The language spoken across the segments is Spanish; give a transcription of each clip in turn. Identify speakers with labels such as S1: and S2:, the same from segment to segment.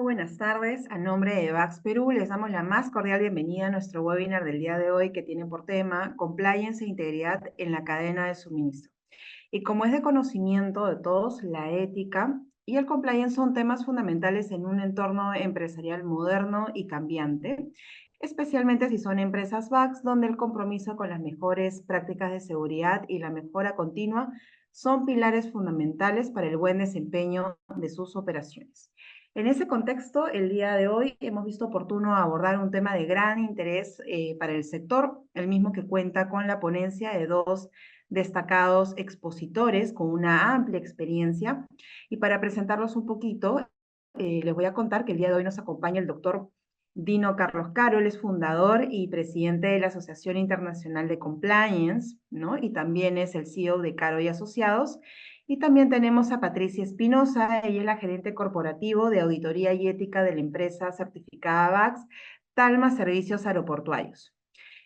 S1: buenas tardes. A nombre de VAX Perú, les damos la más cordial bienvenida a nuestro webinar del día de hoy que tiene por tema Compliance e Integridad en la Cadena de Suministro. Y como es de conocimiento de todos, la ética y el compliance son temas fundamentales en un entorno empresarial moderno y cambiante, especialmente si son empresas VAX, donde el compromiso con las mejores prácticas de seguridad y la mejora continua son pilares fundamentales para el buen desempeño de sus operaciones. En ese contexto, el día de hoy hemos visto oportuno abordar un tema de gran interés para el sector, el mismo que cuenta con la ponencia de dos destacados expositores con una amplia experiencia. Y para presentarlos un poquito, les voy a contar que el día de hoy nos acompaña el doctor Dino Carlos Caro. Él es fundador y presidente de la Asociación Internacional de Compliance, ¿no? Y también es el CEO de Caro y Asociados. Y también tenemos a Patricia Espinosa. Ella es la gerente corporativo de auditoría y ética de la empresa certificada VAX, Talma Servicios Aeroportuarios.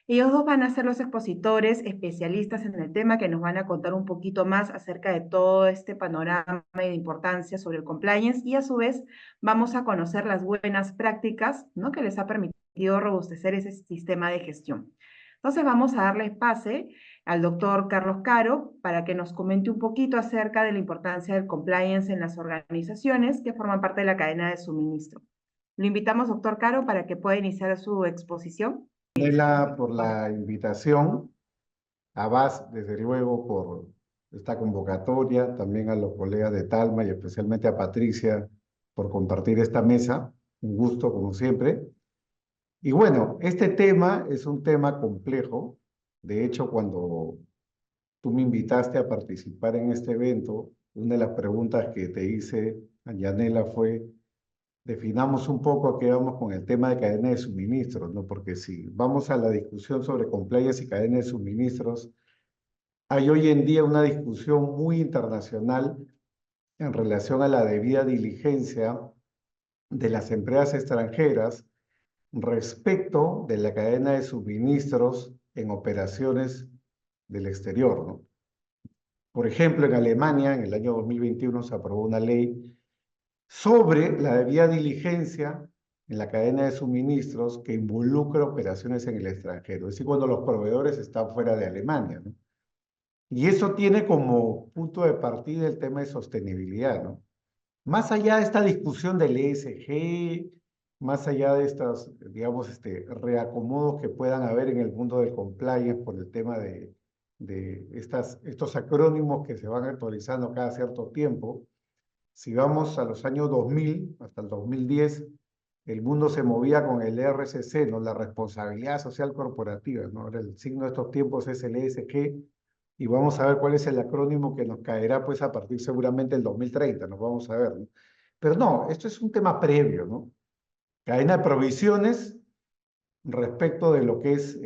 S1: Ellos dos van a ser los expositores especialistas en el tema que nos van a contar un poquito más acerca de todo este panorama y de importancia sobre el compliance, y a su vez vamos a conocer las buenas prácticas, ¿no?, que les ha permitido robustecer ese sistema de gestión. Entonces vamos a darle pase al doctor Carlos Caro para que nos comente un poquito acerca de la importancia del compliance en las organizaciones que forman parte de la cadena de suministro. Lo invitamos, doctor Caro, para que pueda iniciar su exposición.
S2: Nela, por la invitación, a Bas, desde luego, por esta convocatoria, también a los colegas de Talma y especialmente a Patricia por compartir esta mesa. Un gusto, como siempre. Y bueno, este tema es un tema complejo. De hecho, cuando tú me invitaste a participar en este evento, una de las preguntas que te hice, Yanela, fue: definamos un poco a qué vamos con el tema de cadena de suministros, ¿no? Porque si vamos a la discusión sobre compliance y cadena de suministros, hay hoy en día una discusión muy internacional en relación a la debida diligencia de las empresas extranjeras respecto de la cadena de suministros en operaciones del exterior, ¿no? Por ejemplo, en Alemania, en el año 2021, se aprobó una ley sobre la debida diligencia en la cadena de suministros que involucra operaciones en el extranjero, es decir, cuando los proveedores están fuera de Alemania, ¿no? Y eso tiene como punto de partida el tema de sostenibilidad, ¿no? Más allá de esta discusión del ESG, más allá de estas, digamos, reacomodos que puedan haber en el mundo del compliance por el tema de estos acrónimos que se van actualizando cada cierto tiempo, si vamos a los años 2000, hasta el 2010, el mundo se movía con el RSC, ¿no? La responsabilidad social corporativa, ¿no? Ahora el signo de estos tiempos es el ESG, y vamos a ver cuál es el acrónimo que nos caerá pues a partir seguramente del 2030, nos vamos a ver, ¿no? Pero no, esto es un tema previo, ¿no? Cadena de provisiones respecto de lo que es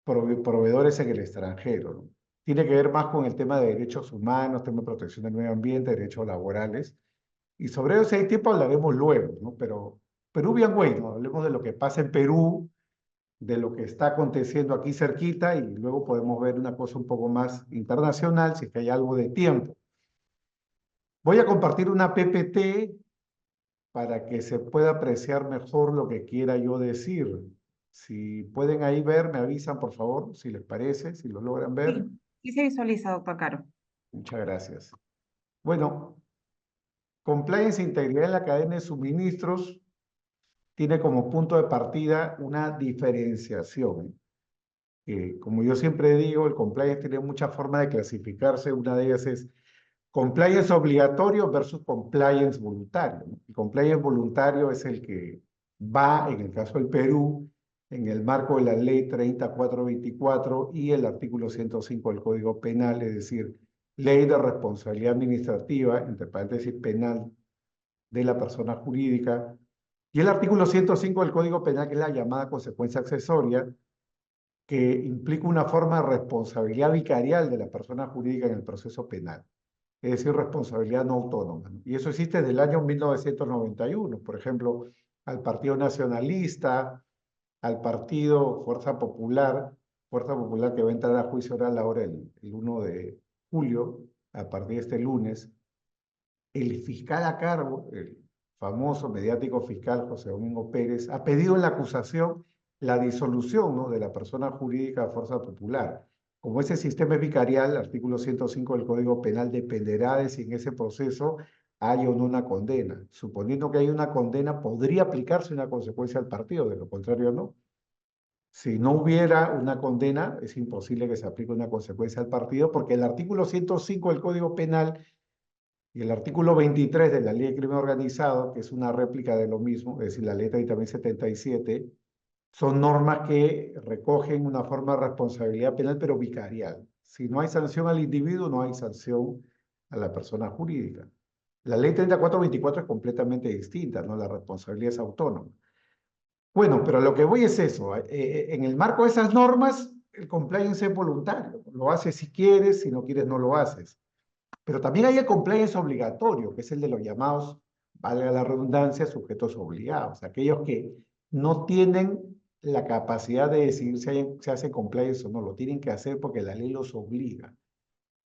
S2: proveedores en el extranjero, ¿no? Tiene que ver más con el tema de derechos humanos, tema de protección del medio ambiente, derechos laborales. Y sobre ese tiempo hablaremos luego, ¿no? Pero Peruvian ¿no? Hablemos de lo que pasa en Perú, de lo que está aconteciendo aquí cerquita, y luego podemos ver una cosa un poco más internacional, si es que hay algo de tiempo. Voy a compartir una PPT para que se pueda apreciar mejor lo que quiera yo decir. Si pueden ahí ver, me avisan, por favor, si les parece, si lo logran ver.
S1: Sí, sí se visualiza, doctor Caro.
S2: Muchas gracias. Bueno, compliance e integridad en la cadena de suministros tiene como punto de partida una diferenciación. Como yo siempre digo, el compliance tiene muchas formas de clasificarse. Una de ellas es compliance obligatorio versus compliance voluntario, ¿no? El compliance voluntario es el que va, en el caso del Perú, en el marco de la ley 30424 y el artículo 105 del Código Penal, es decir, ley de responsabilidad administrativa, entre paréntesis penal, de la persona jurídica, y el artículo 105 del Código Penal, que es la llamada consecuencia accesoria, que implica una forma de responsabilidad vicarial de la persona jurídica en el proceso penal, es decir, responsabilidad no autónoma, ¿no? Y eso existe desde el año 1991, por ejemplo, al Partido Nacionalista, al Partido Fuerza Popular que va a entrar a juicio oral ahora el 1 de julio, a partir de este lunes. El fiscal a cargo, famoso mediático fiscal José Domingo Pérez, ha pedido en la acusación la disolución, ¿no?, de la persona jurídica de fuerza popular. Como ese sistema es vicarial, el artículo 105 del Código Penal dependerá de si en ese proceso hay o no una condena. Suponiendo que hay una condena, podría aplicarse una consecuencia al partido, de lo contrario no. Si no hubiera una condena, es imposible que se aplique una consecuencia al partido, porque el artículo 105 del Código Penal y el artículo 23 de la Ley de Crimen Organizado, que es una réplica de lo mismo, es decir, la Ley 30.077, son normas que recogen una forma de responsabilidad penal, pero vicarial. Si no hay sanción al individuo, no hay sanción a la persona jurídica. La Ley 3424 es completamente distinta, ¿no? La responsabilidad es autónoma. Bueno, pero lo que voy es eso. En el marco de esas normas, el compliance es voluntario. Lo haces si quieres, si no quieres, no lo haces. Pero también hay el compliance obligatorio, que es el de los llamados, valga la redundancia, sujetos obligados. Aquellos que no tienen la capacidad de decidir si se hace compliance o no. Lo tienen que hacer porque la ley los obliga.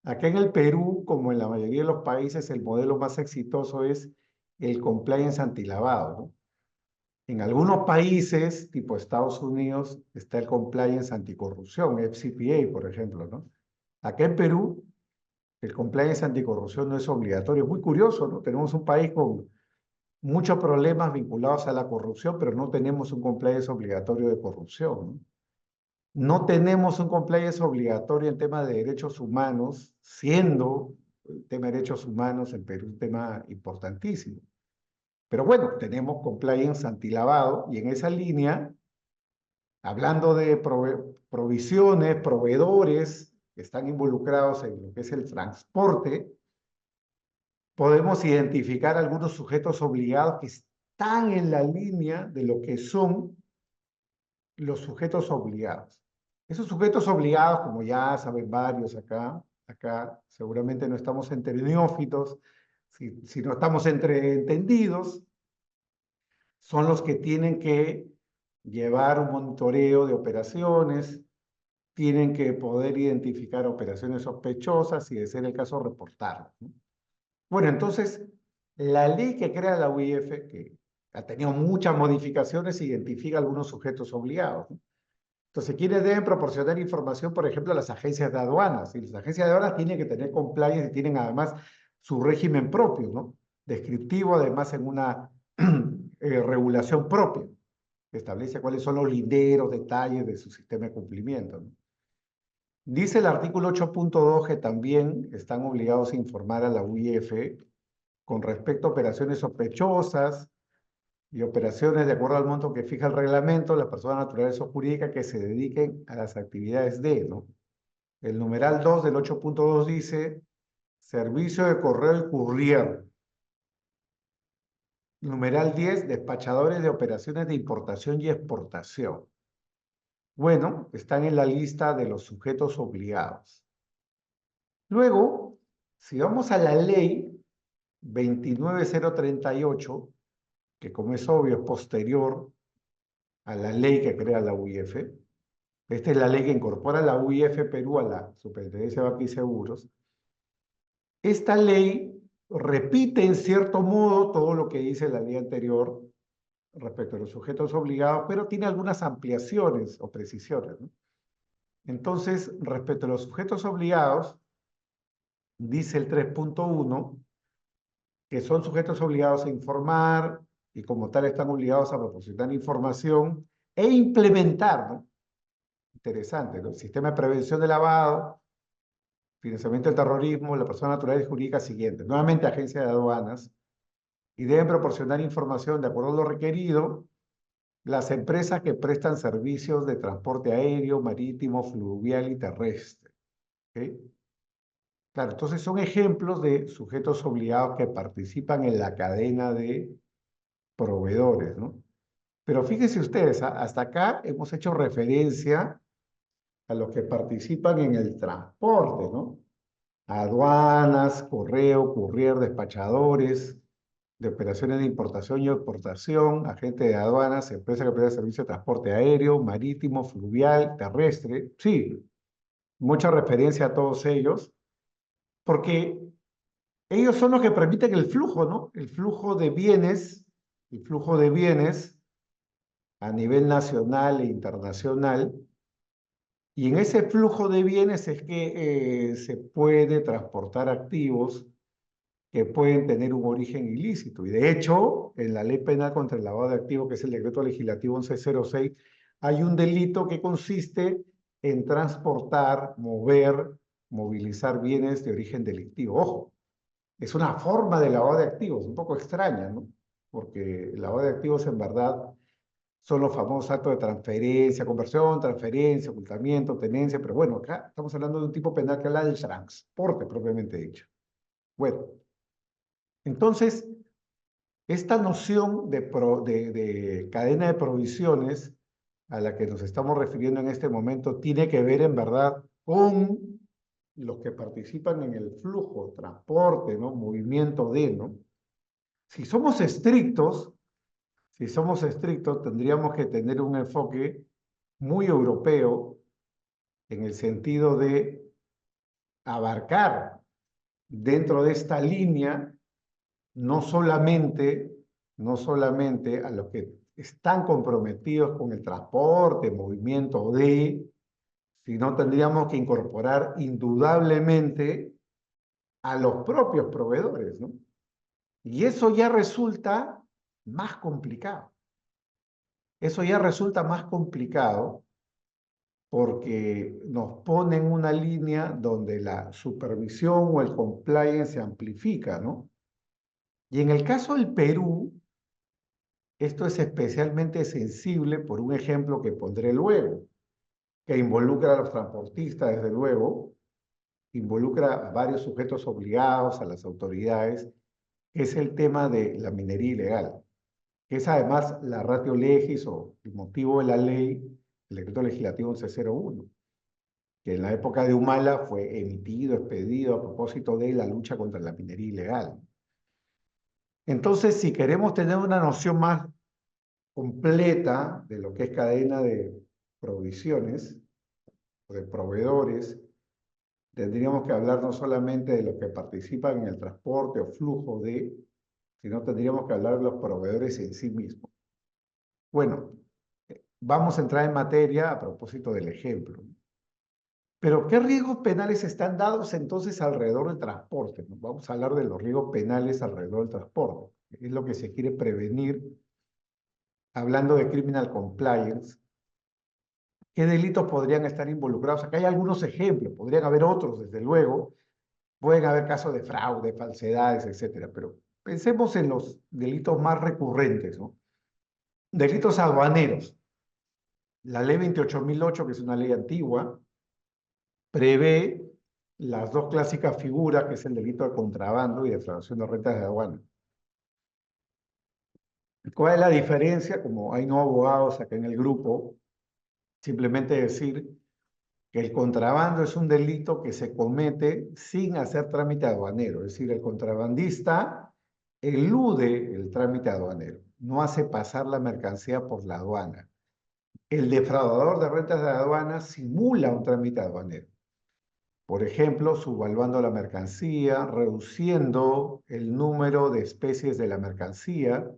S2: Acá en el Perú, como en la mayoría de los países, el modelo más exitoso es el compliance antilavado, ¿no? En algunos países, tipo Estados Unidos, está el compliance anticorrupción, FCPA, por ejemplo, ¿no? Acá en Perú, el compliance anticorrupción no es obligatorio. Es muy curioso, ¿no? Tenemos un país con muchos problemas vinculados a la corrupción, pero no tenemos un compliance obligatorio de corrupción, ¿no? No tenemos un compliance obligatorio en tema de derechos humanos, siendo el tema de derechos humanos en Perú un tema importantísimo. Pero bueno, tenemos compliance antilavado y en esa línea, hablando de provisiones, proveedores que están involucrados en lo que es el transporte, podemos identificar algunos sujetos obligados que están en la línea de lo que son los sujetos obligados. Esos sujetos obligados, como ya saben varios acá seguramente no estamos entre neófitos, si no estamos entre entendidos, son los que tienen que llevar un monitoreo de operaciones, tienen que poder identificar operaciones sospechosas y, de ser el caso, reportarlas, ¿no? Bueno, entonces, la ley que crea la UIF, que ha tenido muchas modificaciones, identifica algunos sujetos obligados, ¿no? Entonces, ¿quiénes deben proporcionar información? Por ejemplo, a las agencias de aduanas. Y las agencias de aduanas tienen que tener compliance y tienen además su régimen propio, ¿no? Descriptivo, además, en una regulación propia, que establece cuáles son los linderos, detalles de su sistema de cumplimiento, ¿no? Dice el artículo 8.2 que también están obligados a informar a la UIF con respecto a operaciones sospechosas y operaciones de acuerdo al monto que fija el reglamento, las personas naturales o jurídicas que se dediquen a las actividades de, ¿no? El numeral 2 del 8.2 dice servicio de correo y courier. Numeral 10, despachadores de operaciones de importación y exportación. Bueno, están en la lista de los sujetos obligados. Luego, si vamos a la ley 29038, que como es obvio es posterior a la ley que crea la UIF, esta es la ley que incorpora la UIF Perú a la Superintendencia de Banca y Seguros. Esta ley repite en cierto modo todo lo que dice la ley anterior respecto a los sujetos obligados, pero tiene algunas ampliaciones o precisiones, ¿no? Entonces, respecto a los sujetos obligados, dice el 3.1 que son sujetos obligados a informar y como tal están obligados a proporcionar información e implementar, ¿no? Interesante, ¿no? El sistema de prevención de lavado, financiamiento del terrorismo, la persona natural y jurídica siguiente. Nuevamente, agencia de aduanas, y deben proporcionar información de acuerdo a lo requerido las empresas que prestan servicios de transporte aéreo, marítimo, fluvial y terrestre. ¿Okay? Claro, entonces son ejemplos de sujetos obligados que participan en la cadena de proveedores, ¿no? Pero fíjense ustedes, hasta acá hemos hecho referencia a los que participan en el transporte, ¿no? Aduanas, correo, courier, despachadores de operaciones de importación y exportación, agentes de aduanas, empresas que prestan servicio de transporte aéreo, marítimo, fluvial, terrestre. Sí, mucha referencia a todos ellos, porque Ellos son los que permiten el flujo, ¿no? El flujo de bienes a nivel nacional e internacional. Y en ese flujo de bienes es que se puede transportar activos que pueden tener un origen ilícito. Y de hecho, en la Ley Penal contra el Lavado de Activos, que es el Decreto Legislativo 1106, hay un delito que consiste en transportar, mover, movilizar bienes de origen delictivo. Ojo, es una forma de lavado de activos, un poco extraña, ¿no? Porque el lavado de activos en verdad son los famosos actos de transferencia, conversión, transferencia, ocultamiento, tenencia, pero bueno, acá estamos hablando de un tipo penal que habla del transporte propiamente dicho. Bueno, entonces, esta noción de cadena de provisiones a la que nos estamos refiriendo en este momento tiene que ver en verdad con los que participan en el flujo, transporte, ¿no? Movimiento de, ¿no? Si somos estrictos, si somos estrictos, tendríamos que tener un enfoque muy europeo en el sentido de abarcar dentro de esta línea no solamente, no solamente a los que están comprometidos con el transporte, movimiento de, sino tendríamos que incorporar indudablemente a los propios proveedores, ¿no? Y eso ya resulta más complicado. Eso ya resulta más complicado porque nos pone en una línea donde la supervisión o el compliance se amplifica, ¿no? Y en el caso del Perú, esto es especialmente sensible por un ejemplo que pondré luego, que involucra a los transportistas, desde luego, involucra a varios sujetos obligados, a las autoridades, que es el tema de la minería ilegal, que es además la ratio legis o el motivo de la ley, el decreto legislativo 1101, que en la época de Humala fue emitido, expedido a propósito de la lucha contra la minería ilegal. Entonces, si queremos tener una noción más completa de lo que es cadena de provisiones o de proveedores, tendríamos que hablar no solamente de los que participan en el transporte o flujo de, sino tendríamos que hablar de los proveedores en sí mismos. Bueno, vamos a entrar en materia a propósito del ejemplo. Pero, ¿qué riesgos penales están dados entonces alrededor del transporte? Vamos a hablar de los riesgos penales alrededor del transporte. Es lo que se quiere prevenir hablando de criminal compliance. ¿Qué delitos podrían estar involucrados? Acá hay algunos ejemplos, podrían haber otros, desde luego. Pueden haber casos de fraude, falsedades, etcétera. Pero pensemos en los delitos más recurrentes, ¿no? Delitos aduaneros. La ley 28.008, que es una ley antigua, prevé las dos clásicas figuras, que es el delito de contrabando y defraudación de rentas de aduana. ¿Cuál es la diferencia? Como hay no abogados acá en el grupo, simplemente decir que el contrabando es un delito que se comete sin hacer trámite aduanero, es decir, el contrabandista elude el trámite aduanero, no hace pasar la mercancía por la aduana. El defraudador de rentas de aduana simula un trámite aduanero. Por ejemplo, subvaluando la mercancía, reduciendo el número de especies de la mercancía,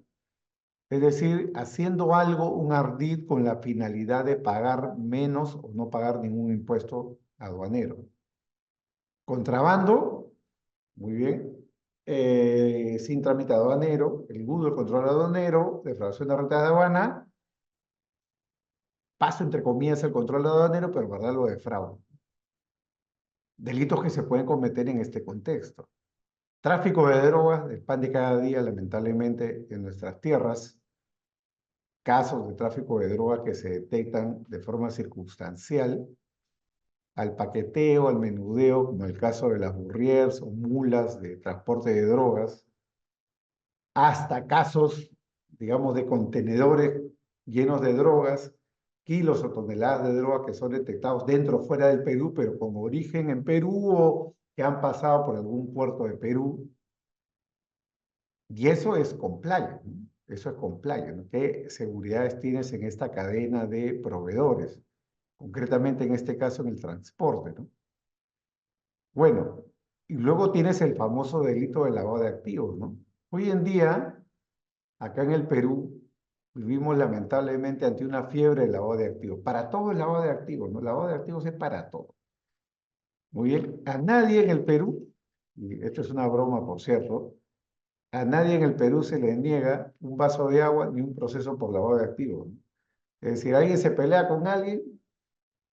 S2: es decir, haciendo algo, un ardid con la finalidad de pagar menos o no pagar ningún impuesto aduanero. Contrabando, muy bien, sin trámite aduanero, eludo el control aduanero, defraudación de rentas de aduana, paso entre comillas el control aduanero, pero en verdad lo defraudo. Delitos que se pueden cometer en este contexto. Tráfico de drogas, el pan de cada día, lamentablemente, en nuestras tierras. Casos de tráfico de drogas que se detectan de forma circunstancial, al paqueteo, al menudeo, como el caso de las burriers o mulas de transporte de drogas, hasta casos, digamos, de contenedores llenos de drogas, kilos o toneladas de drogas que son detectados dentro o fuera del Perú, pero con origen en Perú o que han pasado por algún puerto de Perú. Y eso es compliance, ¿no? Eso es compliance, ¿no? ¿Qué seguridades tienes en esta cadena de proveedores? Concretamente en este caso en el transporte, ¿no? Bueno, Y luego tienes el famoso delito de lavado de activos, ¿no? Hoy en día, acá en el Perú, vivimos lamentablemente ante una fiebre de lavado de activos. Para todo el lavado de activos, ¿no? El lavado de activos es para todo. Muy bien. A nadie en el Perú, y esto es una broma, por cierto, a nadie en el Perú se le niega un vaso de agua ni un proceso por lavado de activos, ¿no? Es decir, alguien se pelea con alguien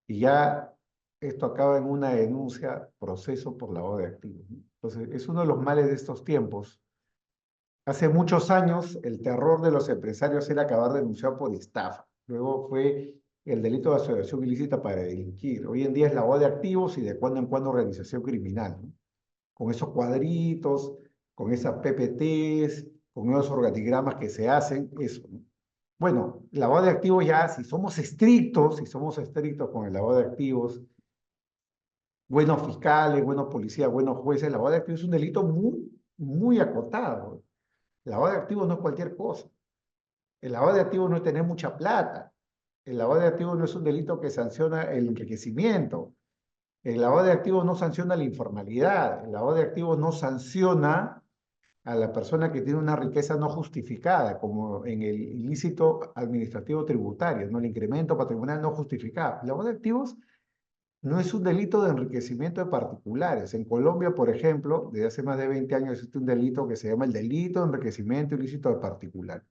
S2: y ya esto acaba en una denuncia, proceso por lavado de activos, ¿no? Entonces, es uno de los males de estos tiempos. Hace muchos años, el terror de los empresarios era acabar denunciado por estafa. Luego fue el delito de asociación ilícita para delinquir. Hoy en día es lavado de activos y de cuando en cuando organización criminal, ¿no? Con esos cuadritos, con esas PPTs, con esos organigramas que se hacen, eso, ¿no? Bueno, lavado de activos ya, si somos estrictos con el lavado de activos, buenos fiscales, buenos policías, buenos jueces, el lavado de activos es un delito muy acotado. El lavado de activos no es cualquier cosa. El lavado de activos no es tener mucha plata. El lavado de activos no es un delito que sanciona el enriquecimiento. El lavado de activos no sanciona la informalidad. El lavado de activos no sanciona a la persona que tiene una riqueza no justificada, como en el ilícito administrativo tributario, ¿no? El incremento patrimonial no justificado. El lavado de activos no es un delito de enriquecimiento de particulares. En Colombia, por ejemplo, desde hace más de 20 años existe un delito que se llama el delito de enriquecimiento ilícito de particular.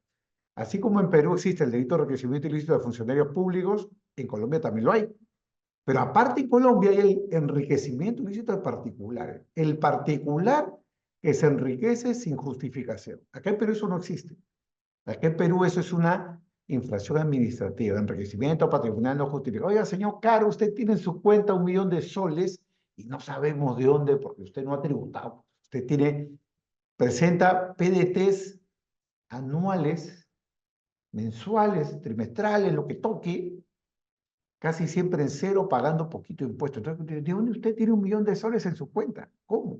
S2: Así como en Perú existe el delito de enriquecimiento ilícito de funcionarios públicos, en Colombia también lo hay. Pero aparte en Colombia hay el enriquecimiento ilícito de particulares. El particular que se enriquece sin justificación. Acá en Perú eso no existe. Acá en Perú eso es una infracción administrativa, enriquecimiento patrimonial no justificado. Oiga, señor Caro, usted tiene en su cuenta 1.000.000 de soles y no sabemos de dónde porque usted no ha tributado. Usted presenta PDTs anuales, mensuales, trimestrales, lo que toque, casi siempre en cero, pagando poquito impuesto. Entonces, ¿de dónde usted tiene 1.000.000 de soles en su cuenta? ¿Cómo?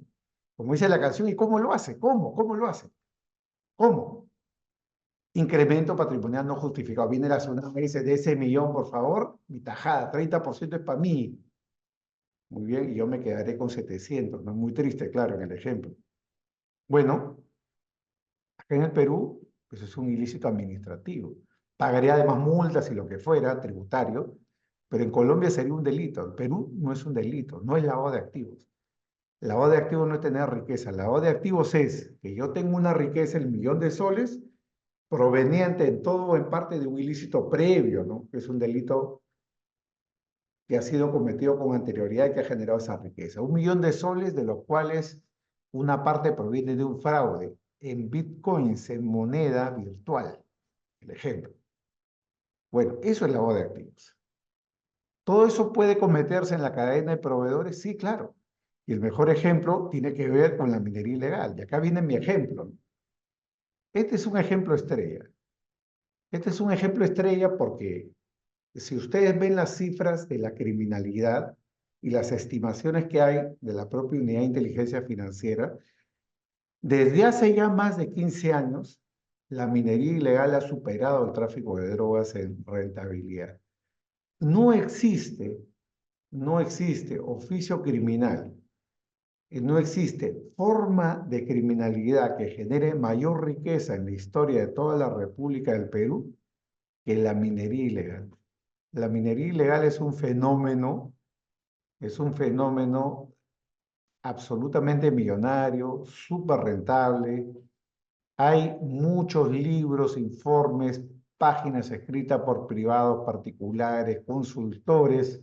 S2: Como dice la canción, ¿y cómo lo hace? ¿Cómo? ¿Cómo lo hace? ¿Cómo? Incremento patrimonial no justificado. Viene la zona, me dice, de ese millón, por favor, mi tajada, 30% es para mí. Muy bien, y yo me quedaré con 700, ¿no? Muy triste, claro, en el ejemplo. Bueno, acá en el Perú, pues es un ilícito administrativo. Pagaría además multas y lo que fuera, tributario, pero en Colombia sería un delito. En Perú no es un delito, no es lavado de activos. Lavado de activos no es tener riqueza. Lavado de activos es que yo tengo una riqueza, el 1.000.000 de soles, proveniente en todo o en parte de un ilícito previo, ¿no? Que es un delito que ha sido cometido con anterioridad y que ha generado esa riqueza. 1.000.000 de soles, de los cuales una parte proviene de un fraude en bitcoins, en moneda virtual, el ejemplo. Bueno, eso es lavado de activos. ¿Todo eso puede cometerse en la cadena de proveedores? Sí, claro. Y el mejor ejemplo tiene que ver con la minería ilegal. Y acá viene mi ejemplo, ¿no? Este es un ejemplo estrella. Este es un ejemplo estrella porque si ustedes ven las cifras de la criminalidad y las estimaciones que hay de la propia Unidad de Inteligencia Financiera, desde hace ya más de 15 años, la minería ilegal ha superado el tráfico de drogas en rentabilidad. No existe, no existe oficio criminal, no existe forma de criminalidad que genere mayor riqueza en la historia de toda la República del Perú que la minería ilegal. La minería ilegal es un fenómeno absolutamente millonario, súper rentable. Hay muchos libros, informes, páginas escritas por privados, particulares, consultores,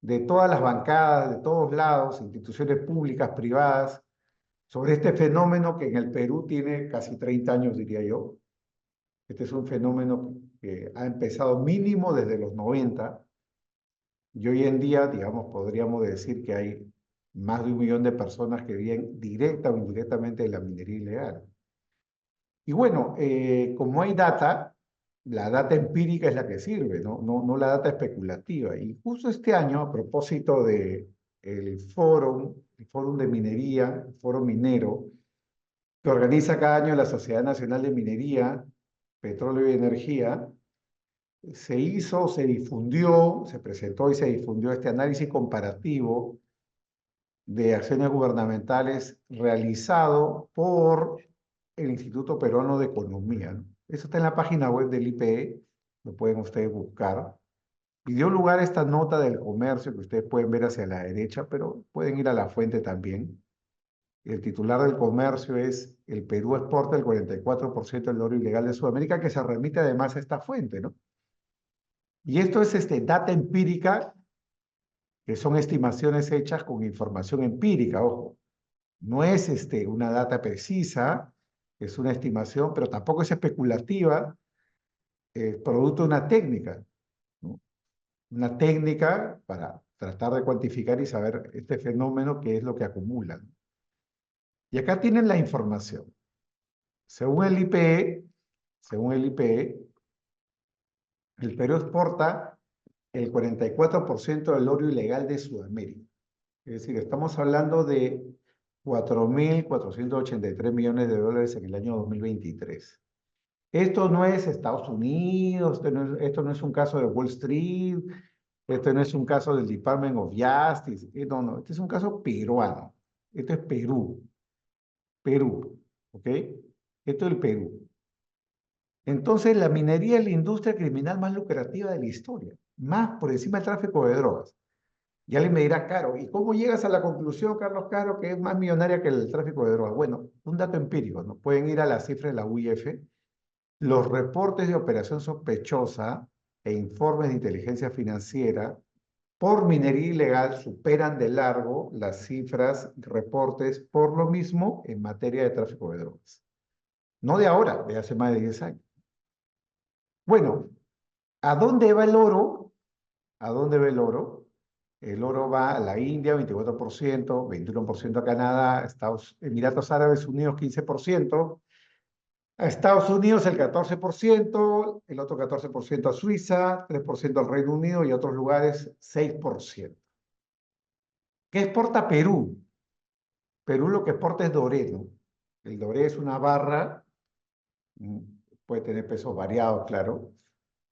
S2: de todas las bancadas, de todos lados, instituciones públicas, privadas, sobre este fenómeno que en el Perú tiene casi 30 años, diría yo. Este es un fenómeno que ha empezado mínimo desde los 90 y hoy en día, digamos, podríamos decir que hay más de 1.000.000 de personas que viven directa o indirectamente de la minería ilegal. Y bueno, como hay data, la data empírica es la que sirve, no la data especulativa. Y justo este año, a propósito de el fórum de minería, el foro minero, que organiza cada año la Sociedad Nacional de Minería, Petróleo y Energía, se difundió, se presentó y se difundió este análisis comparativo de acciones gubernamentales realizado por el Instituto Peruano de Economía, ¿no? Eso está en la página web del IPE, lo pueden ustedes buscar. Y dio lugar a esta nota del comercio que ustedes pueden ver hacia la derecha, pero pueden ir a la fuente también. El titular del comercio es: el Perú exporta el 44% del oro ilegal de Sudamérica, que se remite además a esta fuente, ¿no? Y esto es data empírica, que son estimaciones hechas con información empírica, ojo. No es una data precisa, es una estimación, pero tampoco es especulativa, producto de una técnica, ¿no? Una técnica para tratar de cuantificar y saber este fenómeno, qué es lo que acumulan. Y acá tienen la información. Según el IPE, el Perú exporta el 44% del oro ilegal de Sudamérica. Es decir, estamos hablando de 4.483 millones de dólares en el año 2023. Esto no es Estados Unidos, esto no es un caso de Wall Street, esto no es un caso del Department of Justice, no, este es un caso peruano. Esto es Perú, ¿ok? Esto es el Perú. Entonces, la minería es la industria criminal más lucrativa de la historia, más por encima del tráfico de drogas. Y alguien me dirá: Caro, ¿y cómo llegas a la conclusión, Carlos Caro, que es más millonaria que el tráfico de drogas? Bueno, un dato empírico, ¿no? Pueden ir a las cifras de la UIF. Los reportes de operación sospechosa e informes de inteligencia financiera por minería ilegal superan de largo las cifras, reportes por lo mismo en materia de tráfico de drogas. No de ahora, de hace más de 10 años. Bueno, ¿a dónde va el oro? ¿A dónde va el oro? El oro va a la India, 24%, 21% a Canadá, Emiratos Árabes Unidos, 15%, a Estados Unidos el 14%, el otro 14% a Suiza, 3% al Reino Unido y a otros lugares 6%. ¿Qué exporta Perú? Perú lo que exporta es doré, ¿no? El doré es una barra, mm, puede tener pesos variados, claro,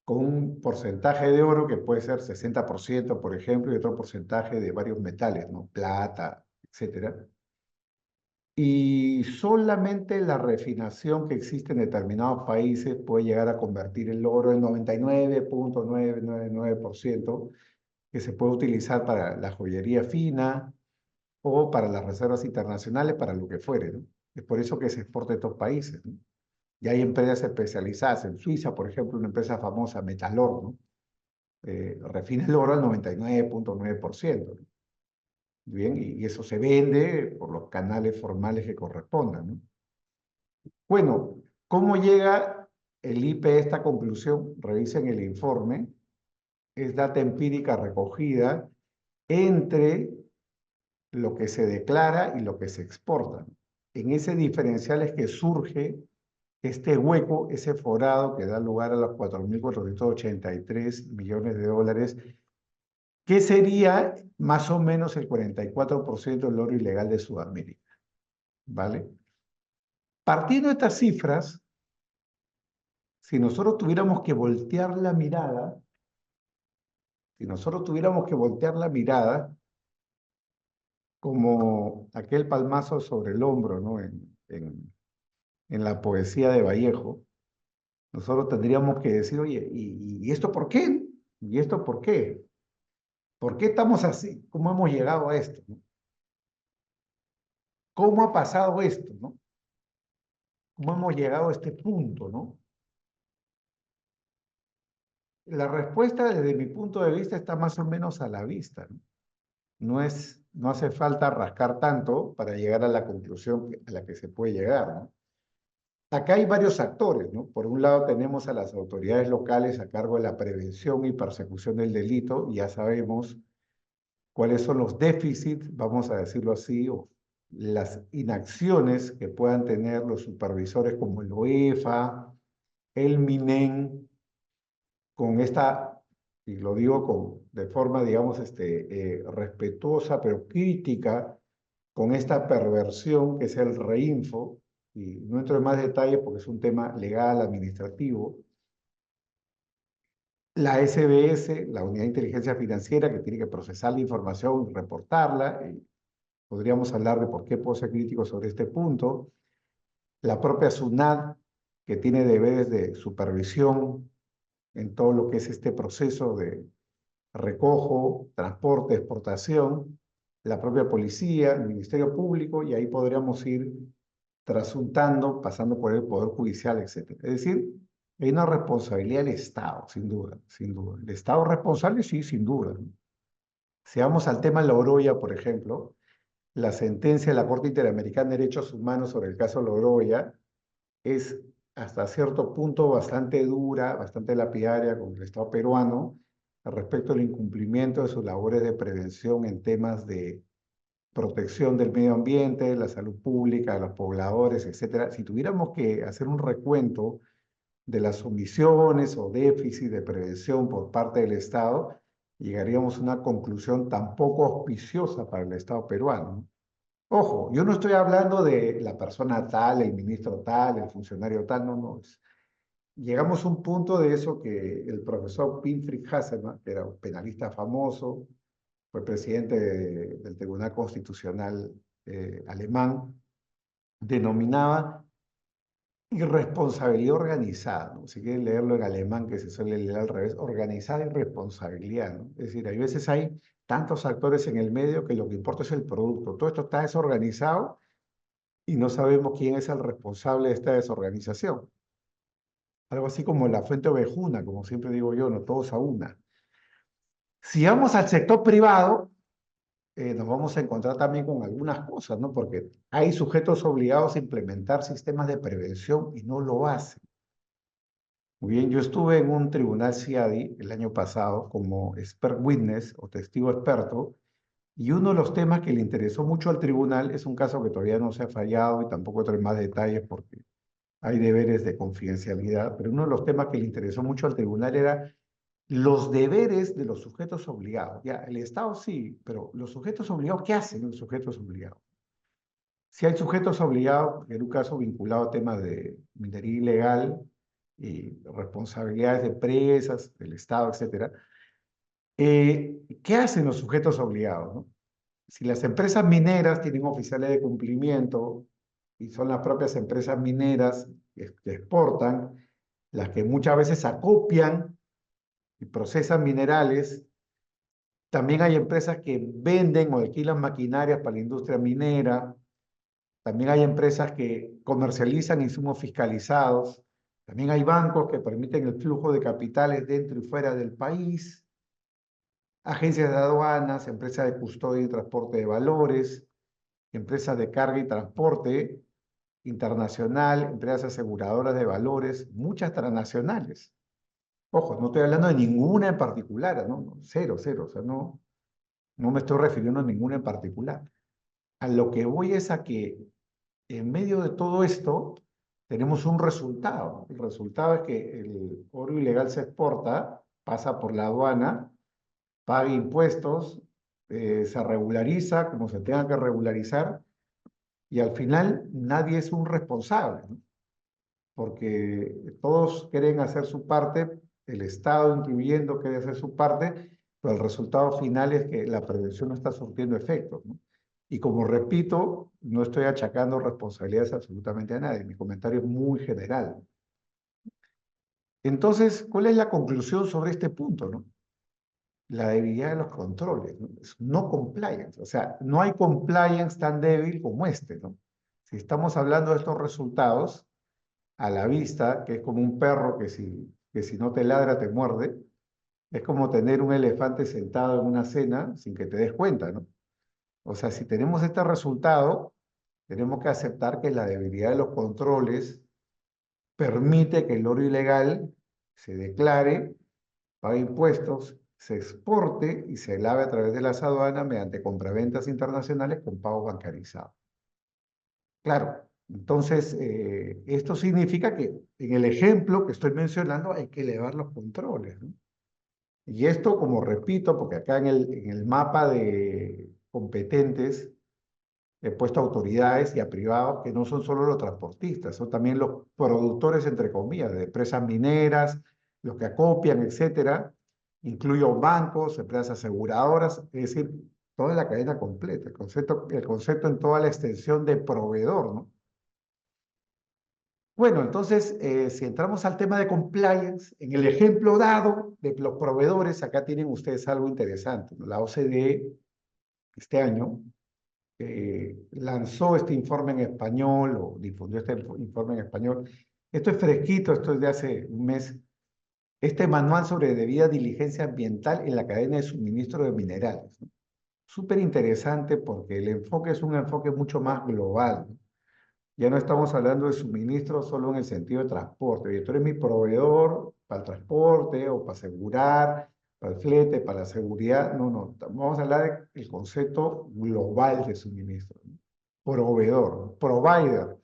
S2: con un porcentaje de oro que puede ser 60%, por ejemplo, y otro porcentaje de varios metales, ¿no? Plata, etcétera. Y solamente la refinación que existe en determinados países puede llegar a convertir el oro en 99.999%, que se puede utilizar para la joyería fina o para las reservas internacionales, para lo que fuere, ¿no? Es por eso que se exporta a estos países, ¿no? Y hay empresas especializadas. En Suiza, por ejemplo, una empresa famosa, Metalor, ¿no? Refina el oro al 99.9%, ¿no? Bien, y eso se vende por los canales formales que correspondan, ¿no? Bueno, ¿cómo llega el IPE a esta conclusión? Revisen el informe. Es data empírica recogida entre lo que se declara y lo que se exporta. En ese diferencial es que surge este hueco, ese forado que da lugar a los 4.483 millones de dólares, que sería más o menos el 44% del oro ilegal de Sudamérica, ¿vale? Partiendo de estas cifras, si nosotros tuviéramos que voltear la mirada, como aquel palmazo sobre el hombro, ¿no? En la poesía de Vallejo, nosotros tendríamos que decir: oye, ¿y esto por qué? ¿Y esto por qué? ¿Por qué estamos así? ¿Cómo hemos llegado a esto, no? ¿Cómo ha pasado esto, no? ¿Cómo hemos llegado a este punto, no? La respuesta, desde mi punto de vista, está más o menos a la vista, ¿no? No hace falta rascar tanto para llegar a la conclusión a la que se puede llegar, ¿no? Acá hay varios actores, ¿no? Por un lado tenemos a las autoridades locales a cargo de la prevención y persecución del delito, y ya sabemos cuáles son los déficits, vamos a decirlo así, o las inacciones que puedan tener los supervisores como el OEFA, el MINEN, con esta, y lo digo de forma, digamos, respetuosa, pero crítica, con esta perversión que es el reinfo, y no entro en más detalles porque es un tema legal, administrativo. La SBS, la Unidad de Inteligencia Financiera, que tiene que procesar la información y reportarla, podríamos hablar de por qué puedo ser crítico sobre este punto. La propia SUNAT, que tiene deberes de supervisión en todo lo que es este proceso de recojo, transporte, exportación, la propia policía, el Ministerio Público, y ahí podríamos ir trasuntando, pasando por el Poder Judicial, etc. Es decir, hay una responsabilidad del Estado, sin duda, sin duda. ¿El Estado responsable? Sí, sin duda. Si vamos al tema Loroya, por ejemplo, la sentencia de la Corte Interamericana de Derechos Humanos sobre el caso Loroya es hasta cierto punto bastante dura, bastante lapidaria con el Estado peruano respecto al incumplimiento de sus labores de prevención en temas de protección del medio ambiente, la salud pública, de los pobladores, etcétera. Si tuviéramos que hacer un recuento de las omisiones o déficit de prevención por parte del Estado, llegaríamos a una conclusión tan poco auspiciosa para el Estado peruano. Ojo, yo no estoy hablando de la persona tal, el ministro tal, el funcionario tal, no, no. Llegamos a un punto de eso que el profesor Winfried Hasselmann, que era un penalista famoso, fue presidente del Tribunal Constitucional alemán, denominaba irresponsabilidad organizada, ¿no? Si quieren leerlo en alemán, que se suele leer al revés, organizada irresponsabilidad, ¿no? Es decir, hay veces hay tantos actores en el medio que lo que importa es el producto. Todo esto está desorganizado y no sabemos quién es el responsable de esta desorganización. Algo así como la fuente ovejuna, como siempre digo yo, no todos a una. Si vamos al sector privado, nos vamos a encontrar también con algunas cosas, ¿no? Porque hay sujetos obligados a implementar sistemas de prevención y no lo hacen. Muy bien, yo estuve en un tribunal CIADI el año pasado como expert witness o testigo experto, y uno de los temas que le interesó mucho al tribunal es un caso que todavía no se ha fallado y tampoco trae más detalles porque hay deberes de confidencialidad, pero uno de los temas que le interesó mucho al tribunal era los deberes de los sujetos obligados. Ya, el Estado sí, pero los sujetos obligados, ¿qué hacen los sujetos obligados? Si hay sujetos obligados, en un caso vinculado a temas de minería ilegal y responsabilidades de empresas, del Estado, etcétera, ¿qué hacen los sujetos obligados, no? Si las empresas mineras tienen oficiales de cumplimiento y son las propias empresas mineras que exportan, las que muchas veces acopian y procesan minerales, también hay empresas que venden o alquilan maquinarias para la industria minera, también hay empresas que comercializan insumos fiscalizados, también hay bancos que permiten el flujo de capitales dentro y fuera del país, agencias de aduanas, empresas de custodia y transporte de valores, empresas de carga y transporte internacional, empresas aseguradoras de valores, muchas transnacionales. Ojo, no estoy hablando de ninguna en particular, ¿no? Cero, cero, o sea, no me estoy refiriendo a ninguna en particular. A lo que voy es a que en medio de todo esto tenemos un resultado. El resultado es que el oro ilegal se exporta, pasa por la aduana, paga impuestos, se regulariza como se tenga que regularizar, y al final nadie es un responsable, ¿no? Porque todos quieren hacer su parte, el Estado incluyendo quiere hacer su parte, pero el resultado final es que la prevención no está surtiendo efectos, ¿no? Y como repito, no estoy achacando responsabilidades absolutamente a nadie, mi comentario es muy general. Entonces, ¿cuál es la conclusión sobre este punto, no? La debilidad de los controles, ¿no? Es no compliance, o sea, no hay compliance tan débil como este, ¿no? Si estamos hablando de estos resultados, a la vista, que es como un perro que si no te ladra te muerde, es como tener un elefante sentado en una cena sin que te des cuenta, ¿no? O sea, si tenemos este resultado, tenemos que aceptar que la debilidad de los controles permite que el oro ilegal se declare, pague impuestos, se exporte y se lave a través de las aduanas mediante compraventas internacionales con pago bancarizado. Claro, entonces esto significa que en el ejemplo que estoy mencionando hay que elevar los controles, ¿no? Y esto, como repito, porque acá en el mapa de competentes he puesto autoridades y a privados que no son solo los transportistas, son también los productores, entre comillas, de empresas mineras, los que acopian, etcétera. Incluyo bancos, empresas aseguradoras, es decir, toda la cadena completa, el concepto en toda la extensión de proveedor, ¿no? Bueno, entonces, si entramos al tema de compliance, en el ejemplo dado de los proveedores, acá tienen ustedes algo interesante, ¿no? La OCDE este año lanzó este informe en español o difundió este informe en español. Esto es fresquito, esto es de hace un mes. Este manual sobre debida diligencia ambiental en la cadena de suministro de minerales, ¿no? Súper interesante porque el enfoque es un enfoque mucho más global, ¿no? Ya no estamos hablando de suministro solo en el sentido de transporte. Oye, tú eres mi proveedor para el transporte o para asegurar, para el flete, para la seguridad. No, no. Vamos a hablar del concepto global de suministro, ¿no? Proveedor, ¿no? Provider,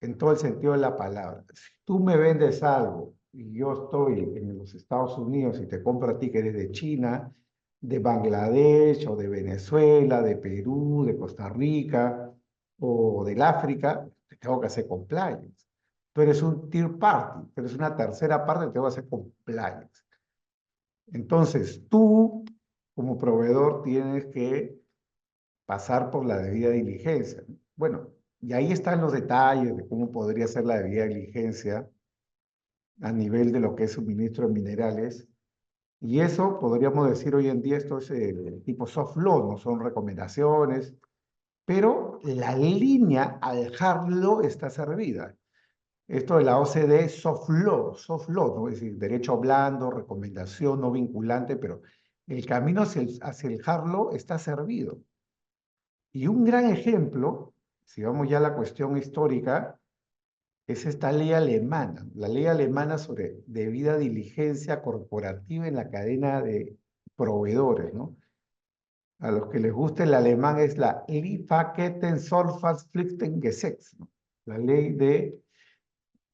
S2: en todo el sentido de la palabra. Si tú me vendes algo y yo estoy en los Estados Unidos y te compro a ti que eres de China, de Bangladesh o de Venezuela, de Perú, de Costa Rica o del África, te tengo que hacer compliance. Tú eres un third party, tú eres una tercera parte, te tengo que hacer compliance. Entonces, tú como proveedor tienes que pasar por la debida diligencia. Bueno, y ahí están los detalles de cómo podría ser la debida diligencia a nivel de lo que es suministro de minerales. Y eso podríamos decir hoy en día, esto es tipo soft law, no son recomendaciones, pero la línea al hard law está servida. Esto de la OCDE es soft law, ¿no? Es decir, derecho blando, recomendación no vinculante, pero el camino hacia el hard law está servido. Y un gran ejemplo, si vamos ya a la cuestión histórica, es esta ley alemana, la ley alemana sobre debida diligencia corporativa en la cadena de proveedores, ¿no? A los que les guste el alemán es la Lieferkettensorgfaltspflichtengesetz, ¿no? La ley de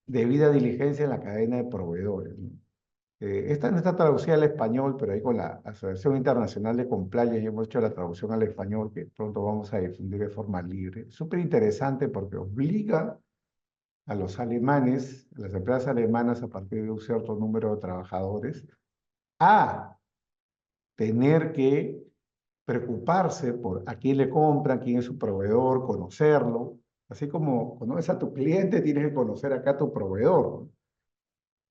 S2: debida diligencia en la cadena de proveedores, ¿no? Esta no está traducida al español, pero ahí con la Asociación Internacional de Compliance hemos hecho la traducción al español que pronto vamos a difundir de forma libre. Súper interesante porque obliga a los alemanes, a las empresas alemanas a partir de un cierto número de trabajadores, a tener que preocuparse por a quién le compran, quién es su proveedor, conocerlo. Así como conoces a tu cliente, tienes que conocer acá a tu proveedor, ¿no?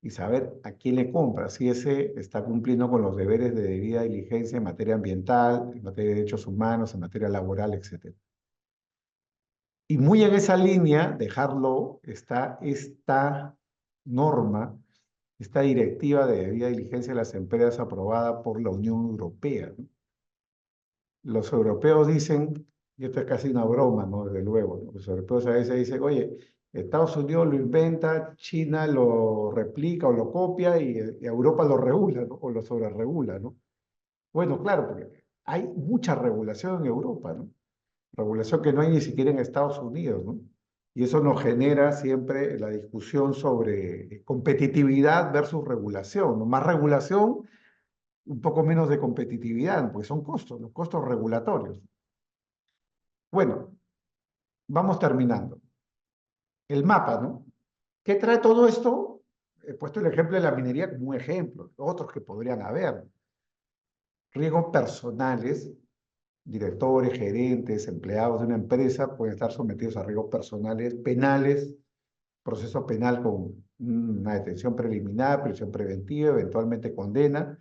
S2: Y saber a quién le compra, si ese está cumpliendo con los deberes de debida diligencia en materia ambiental, en materia de derechos humanos, en materia laboral, etc. Y muy en esa línea, dejarlo, está esta norma, esta directiva de debida diligencia de las empresas aprobada por la Unión Europea, ¿no? Los europeos dicen, y esto es casi una broma, ¿no? Desde luego, ¿no? Los europeos a veces dicen, oye, Estados Unidos lo inventa, China lo replica o lo copia y Europa lo regula, ¿no? O lo sobreregula, ¿no? Bueno, claro, porque hay mucha regulación en Europa, ¿no? Regulación que no hay ni siquiera en Estados Unidos, ¿no? Y eso nos genera siempre la discusión sobre competitividad versus regulación, ¿no? Más regulación, un poco menos de competitividad, porque son costos, los costos regulatorios. Bueno, vamos terminando. El mapa, ¿no? ¿Qué trae todo esto? He puesto el ejemplo de la minería como un ejemplo, otros que podrían haber. Riesgos personales, directores, gerentes, empleados de una empresa pueden estar sometidos a riesgos personales, penales, proceso penal con una detención preliminar, prisión preventiva, eventualmente condena,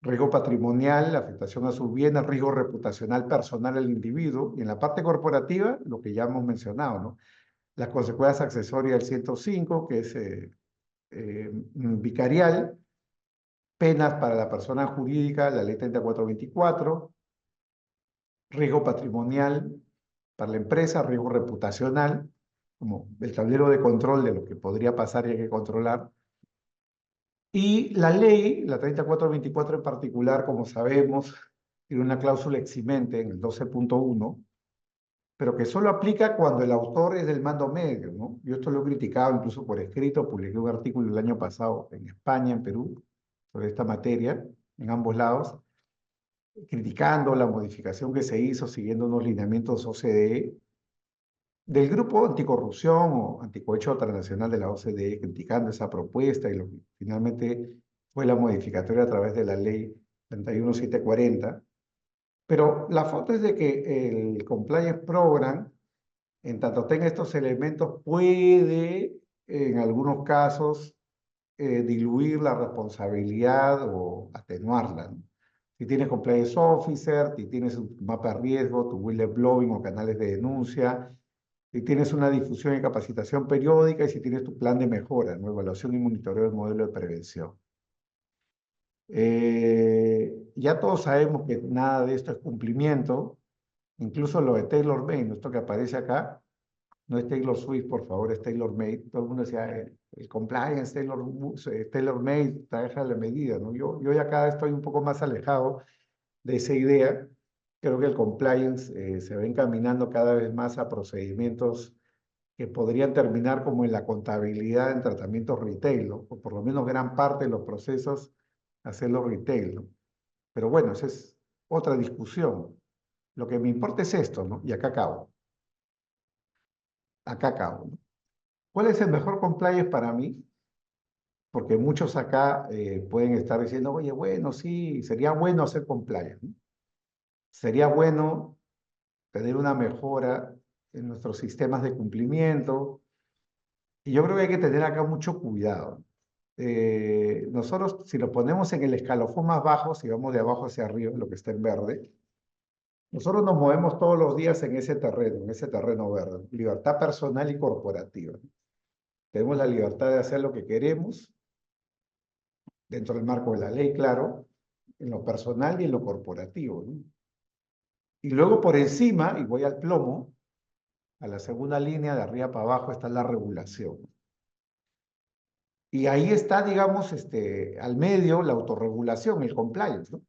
S2: riesgo patrimonial, afectación a sus bienes, riesgo reputacional personal al individuo, y en la parte corporativa, lo que ya hemos mencionado, ¿no? Las consecuencias accesorias del 105, que es vicarial, penas para la persona jurídica, la ley 3424, riesgo patrimonial para la empresa, riesgo reputacional, como el tablero de control de lo que podría pasar y hay que controlar. Y la ley, la 3424 en particular, como sabemos, tiene una cláusula eximente en el 12.1, pero que solo aplica cuando el autor es del mando medio, ¿no? Yo esto lo he criticado incluso por escrito, publiqué un artículo el año pasado en España, en Perú, sobre esta materia, en ambos lados, criticando la modificación que se hizo siguiendo unos lineamientos OCDE, del grupo anticorrupción o anticohecho internacional de la OCDE, criticando esa propuesta y lo que finalmente fue la modificatoria a través de la ley 31740, Pero la foto es de que el Compliance Program, en tanto tenga estos elementos, puede, en algunos casos, diluir la responsabilidad o atenuarla, ¿no? Si tienes compliance officer, si tienes un mapa de riesgo, tu whistleblowing o canales de denuncia, si tienes una difusión y capacitación periódica y si tienes tu plan de mejora, ¿no? Evaluación y monitoreo del modelo de prevención. Ya todos sabemos que nada de esto es cumplimiento, incluso lo de tailor-made, esto que aparece acá, no es Taylor Swift, por favor, es tailor-made. Todo el mundo decía, el compliance, tailor-made, trabaja la medida, ¿no? Yo ya cada vez estoy un poco más alejado de esa idea. Creo que el compliance se va encaminando cada vez más a procedimientos que podrían terminar como en la contabilidad en tratamientos retail, ¿no? O por lo menos gran parte de los procesos hacerlo retail, ¿no? Pero bueno, esa es otra discusión. Lo que me importa es esto, ¿no? Y acá acabo, ¿no? ¿Cuál es el mejor compliance para mí? Porque muchos acá pueden estar diciendo, oye, bueno, sí, sería bueno hacer compliance, ¿no? Sería bueno tener una mejora en nuestros sistemas de cumplimiento. Y yo creo que hay que tener acá mucho cuidado. Nosotros, si lo ponemos en el escalafón más bajo, si vamos de abajo hacia arriba, lo que está en verde, nosotros nos movemos todos los días en ese terreno verde, libertad personal y corporativa. Tenemos la libertad de hacer lo que queremos, dentro del marco de la ley, claro, en lo personal y en lo corporativo, ¿no? Y luego por encima, y voy al plomo, a la segunda línea, de arriba para abajo, está la regulación. Y ahí está, digamos, al medio, la autorregulación, el compliance, ¿no?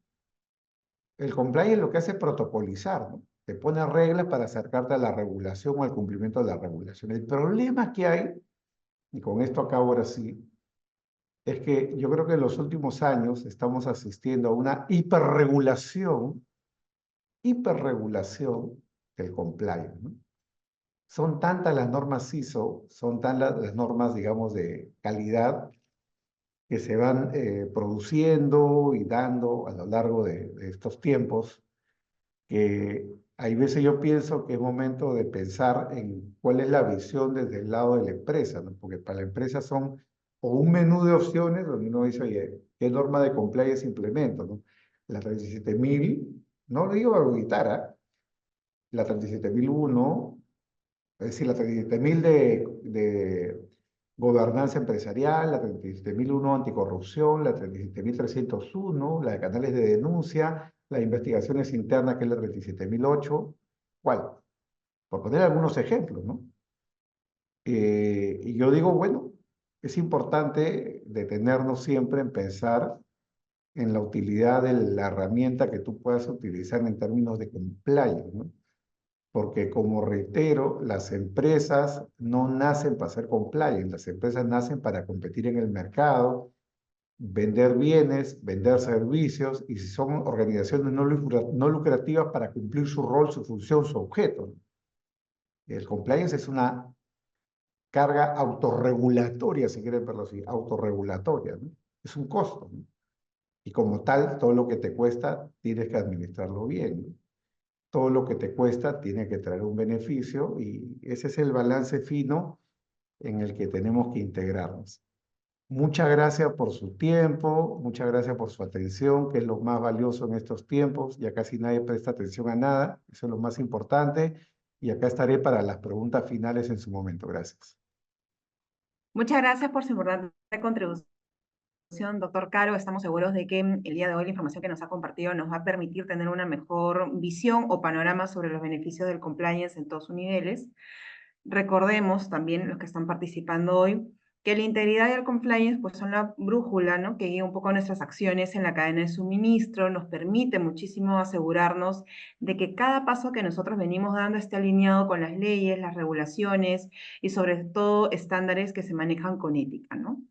S2: El compliance lo que hace es protocolizar, ¿no? Te pone reglas para acercarte a la regulación o al cumplimiento de la regulación. El problema que hay, y con esto acabo ahora sí, es que yo creo que en los últimos años estamos asistiendo a una hiperregulación del compliance, ¿no? Son tantas las normas ISO, son tantas las normas, digamos, de calidad que se van produciendo y dando a lo largo de estos tiempos, que hay veces yo pienso que es momento de pensar en cuál es la visión desde el lado de la empresa, ¿no? Porque para la empresa son o un menú de opciones donde uno dice, oye, ¿qué norma de compliance implemento, no? La 37000, no lo digo a auditar, ¿ah? La 37001, es decir, la 37000 de gobernanza empresarial, la 37001 anticorrupción, la 37301, la de canales de denuncia, la de investigaciones internas, que es la 37008. ¿Cuál? Por poner algunos ejemplos, ¿no? Y yo digo, bueno, es importante detenernos siempre en pensar en la utilidad de la herramienta que tú puedas utilizar en términos de compliance, ¿no? Porque como reitero, las empresas no nacen para ser compliant, las empresas nacen para competir en el mercado, vender bienes, vender servicios, y si son organizaciones no lucrativas para cumplir su rol, su función, su objeto. El compliance es una carga autorregulatoria, si quieren verlo así, autorregulatoria, ¿no? Es un costo, ¿no? Y como tal, todo lo que te cuesta, tienes que administrarlo bien, ¿no? Todo lo que te cuesta tiene que traer un beneficio y ese es el balance fino en el que tenemos que integrarnos. Muchas gracias por su tiempo, muchas gracias por su atención, que es lo más valioso en estos tiempos. Ya casi nadie presta atención a nada, eso es lo más importante. Y acá estaré para las preguntas finales en su momento. Gracias.
S1: Muchas gracias por su importante contribución, doctor Caro. Estamos seguros de que el día de hoy la información que nos ha compartido nos va a permitir tener una mejor visión o panorama sobre los beneficios del compliance en todos sus niveles. Recordemos también, los que están participando hoy, que la integridad y el compliance pues, son la brújula, ¿no?, que guía un poco nuestras acciones en la cadena de suministro, nos permite muchísimo asegurarnos de que cada paso que nosotros venimos dando esté alineado con las leyes, las regulaciones y sobre todo estándares que se manejan con ética, ¿no?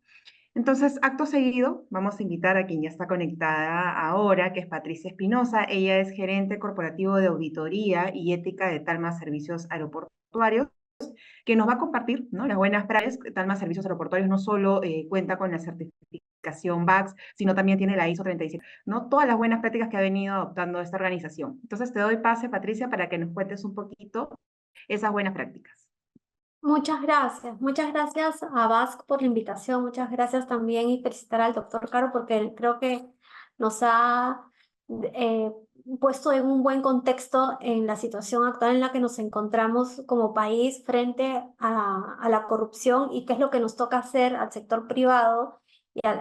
S1: Entonces, acto seguido, vamos a invitar a quien ya está conectada ahora, que es Patricia Espinosa. Ella es gerente corporativo de auditoría y ética de Talma Servicios Aeroportuarios, que nos va a compartir, ¿no?, las buenas prácticas. Talma Servicios Aeroportuarios no solo cuenta con la certificación certificación VAX, sino también tiene la ISO 37, ¿no? Todas las buenas prácticas que ha venido adoptando esta organización. Entonces te doy pase, Patricia, para que nos cuentes un poquito esas buenas prácticas.
S3: Muchas gracias a Basque por la invitación, muchas gracias también y felicitar al doctor Caro porque creo que nos ha eh, puesto en un buen contexto en la situación actual en la que nos encontramos como país frente a la corrupción y qué es lo que nos toca hacer al sector privado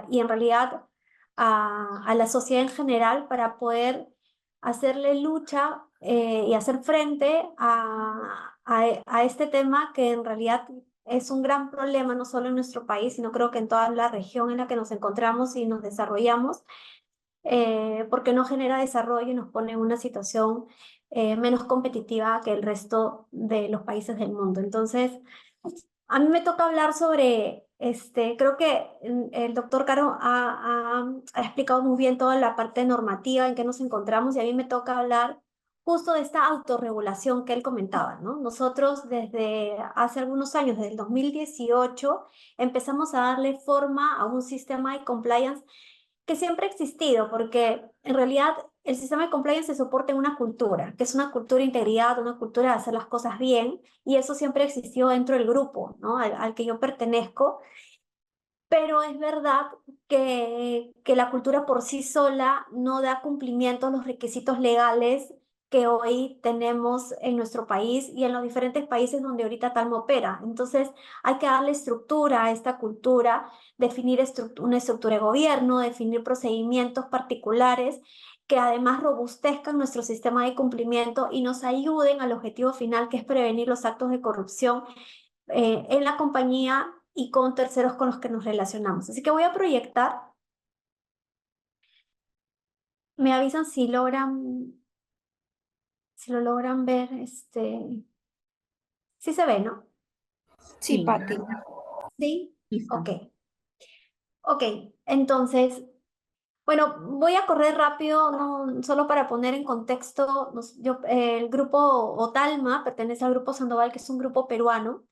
S3: y en realidad a la sociedad en general para poder hacerle lucha y hacer frente a este tema que en realidad es un gran problema no solo en nuestro país, sino creo que en toda la región en la que nos encontramos y nos desarrollamos, porque no genera desarrollo y nos pone en una situación menos competitiva que el resto de los países del mundo. Entonces, a mí me toca hablar sobre, creo que el doctor Caro ha explicado muy bien toda la parte normativa en que nos encontramos y a mí me toca hablar justo de esta autorregulación que él comentaba, ¿no? Nosotros desde hace algunos años, desde el 2018, empezamos a darle forma a un sistema de compliance que siempre ha existido, porque en realidad el sistema de compliance se soporta en una cultura, que es una cultura de integridad, una cultura de hacer las cosas bien, y eso siempre existió dentro del grupo, ¿no? Al que yo pertenezco, pero es verdad que la cultura por sí sola no da cumplimiento a los requisitos legales que hoy tenemos en nuestro país y en los diferentes países donde ahorita Talma opera. Entonces hay que darle estructura a esta cultura, definir una estructura de gobierno, definir procedimientos particulares que además robustezcan nuestro sistema de cumplimiento y nos ayuden al objetivo final, que es prevenir los actos de corrupción en la compañía y con terceros con los que nos relacionamos. Así que voy a proyectar. Me avisan si lo logran ver, sí se ve, ¿no?
S4: Sí,
S1: Sí,
S4: Pati.
S3: Sí,
S1: listo.
S3: ok, entonces, bueno, voy a correr rápido, no, solo para poner en contexto, el grupo Otalma pertenece al grupo Sandoval, que es un grupo peruano,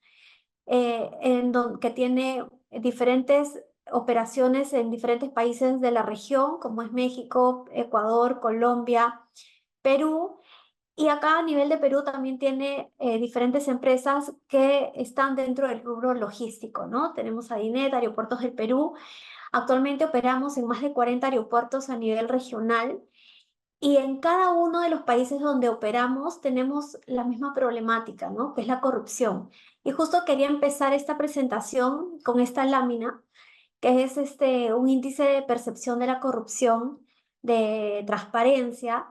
S3: que tiene diferentes operaciones en diferentes países de la región, como es México, Ecuador, Colombia, Perú. Y acá a nivel de Perú también tiene diferentes empresas que están dentro del rubro logístico, ¿no? Tenemos a Dinet, Aeropuertos del Perú. Actualmente operamos en más de 40 aeropuertos a nivel regional y en cada uno de los países donde operamos tenemos la misma problemática, ¿no? Que es la corrupción. Y justo quería empezar esta presentación con esta lámina, que es un índice de percepción de la corrupción, de transparencia,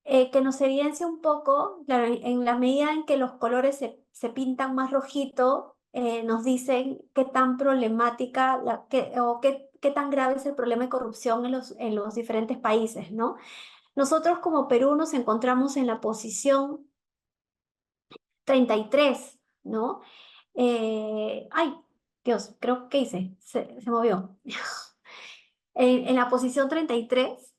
S3: que nos evidencia un poco, claro, en la medida en que los colores se pintan más rojito, nos dicen qué tan problemática o qué tan grave es el problema de corrupción en los diferentes países, ¿no? Nosotros como Perú nos encontramos en la posición 33, ¿no? Ay, Dios, creo que hice, se movió. En la posición 33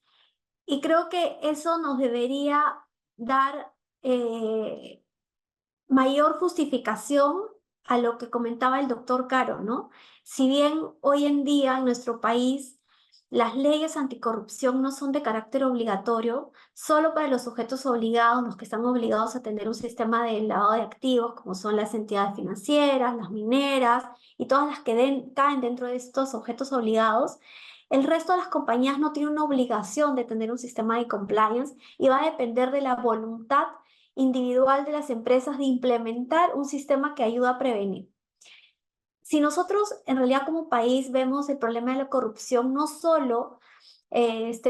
S3: y creo que eso nos debería dar mayor justificación a lo que comentaba el doctor Caro, ¿no? Si bien hoy en día en nuestro país las leyes anticorrupción no son de carácter obligatorio, solo para los sujetos obligados, los que están obligados a tener un sistema de lavado de activos, como son las entidades financieras, las mineras y todas las que caen dentro de estos objetos obligados, el resto de las compañías no tienen una obligación de tener un sistema de compliance y va a depender de la voluntad individual de las empresas de implementar un sistema que ayuda a prevenir. Si nosotros en realidad como país vemos el problema de la corrupción no solo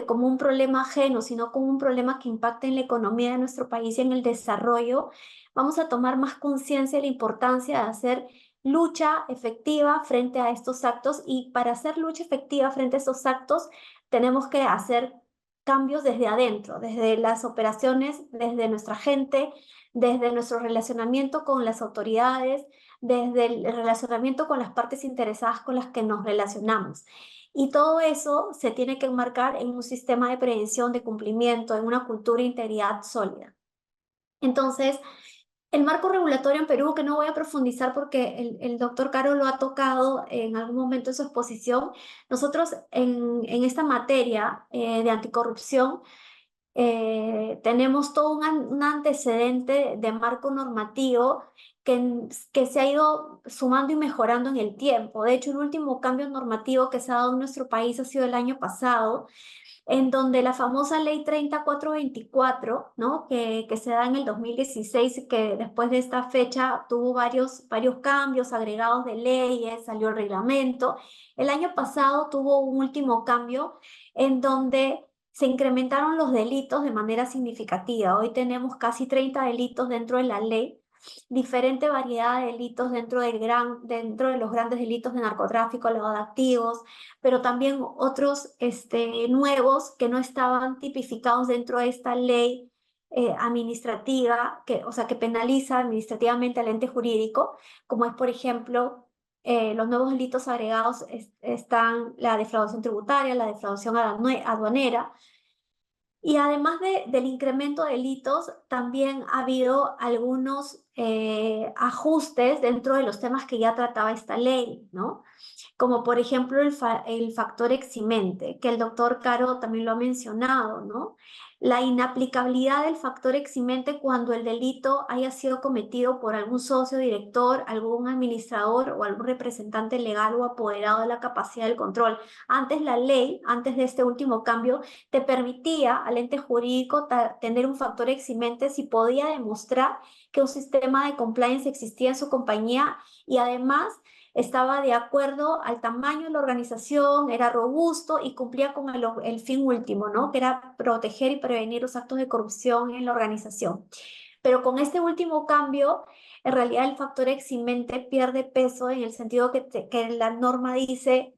S3: como un problema ajeno, sino como un problema que impacta en la economía de nuestro país y en el desarrollo, vamos a tomar más conciencia de la importancia de hacer lucha efectiva frente a estos actos y para hacer lucha efectiva frente a estos actos tenemos que hacer cambios desde adentro, desde las operaciones, desde nuestra gente, desde nuestro relacionamiento con las autoridades, desde el relacionamiento con las partes interesadas con las que nos relacionamos. Y todo eso se tiene que enmarcar en un sistema de prevención, de cumplimiento, en una cultura de integridad sólida. Entonces, El marco regulatorio en Perú, que no voy a profundizar porque el doctor Caro lo ha tocado en algún momento en su exposición. Nosotros en esta materia de anticorrupción tenemos todo un antecedente de marco normativo que se ha ido sumando y mejorando en el tiempo. De hecho, el último cambio normativo que se ha dado en nuestro país ha sido el año pasado, en donde la famosa ley 3424, ¿no? que se da en el 2016, que después de esta fecha tuvo varios cambios agregados de leyes, salió el reglamento. El año pasado tuvo un último cambio en donde se incrementaron los delitos de manera significativa. Hoy tenemos casi 30 delitos dentro de la ley, diferente variedad de delitos dentro de los grandes delitos de narcotráfico, lavado de activos, pero también otros nuevos que no estaban tipificados dentro de esta ley administrativa, o sea, que penaliza administrativamente al ente jurídico, como es, por ejemplo, los nuevos delitos agregados están la defraudación tributaria, la defraudación aduanera, y además del incremento de delitos, también ha habido algunos ajustes dentro de los temas que ya trataba esta ley, ¿no? Como por ejemplo el factor eximente, que el doctor Caro también lo ha mencionado, ¿no? La inaplicabilidad del factor eximente cuando el delito haya sido cometido por algún socio director, algún administrador o algún representante legal o apoderado de la capacidad del control. Antes la ley, antes de este último cambio, te permitía al ente jurídico tener un factor eximente si podía demostrar que un sistema de compliance existía en su compañía y además estaba de acuerdo al tamaño de la organización, era robusto y cumplía con el fin último, ¿no? Que era proteger y prevenir los actos de corrupción en la organización. Pero con este último cambio, en realidad el factor eximente pierde peso en el sentido que la norma dice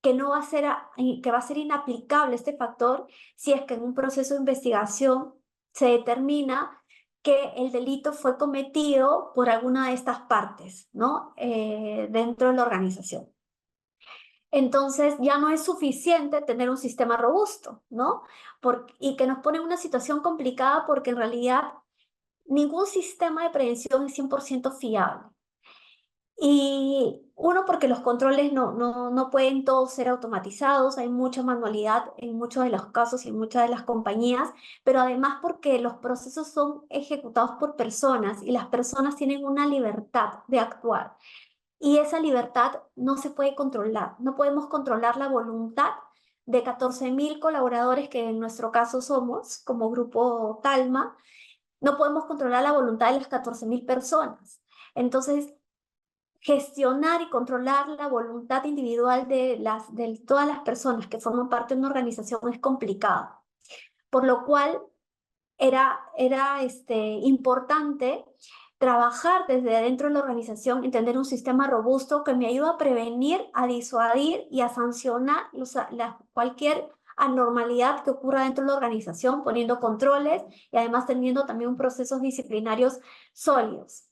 S3: que no va a ser, que va a ser inaplicable este factor si es que en un proceso de investigación se determina que el delito fue cometido por alguna de estas partes, ¿no? Dentro de la organización. Entonces ya no es suficiente tener un sistema robusto, ¿no? Y que nos pone en una situación complicada porque en realidad ningún sistema de prevención es 100% fiable. Y uno, porque los controles no pueden todos ser automatizados, hay mucha manualidad en muchos de los casos y en muchas de las compañías, pero además porque los procesos son ejecutados por personas y las personas tienen una libertad de actuar. Y esa libertad no se puede controlar, no podemos controlar la voluntad de 14.000 colaboradores que en nuestro caso somos como grupo Talma, no podemos controlar la voluntad de las 14.000 personas. Entonces, gestionar y controlar la voluntad individual de todas las personas que forman parte de una organización es complicado, por lo cual era importante trabajar desde dentro de la organización y tener un sistema robusto que me ayude a prevenir, a disuadir y a sancionar cualquier anormalidad que ocurra dentro de la organización, poniendo controles y además teniendo también procesos disciplinarios sólidos.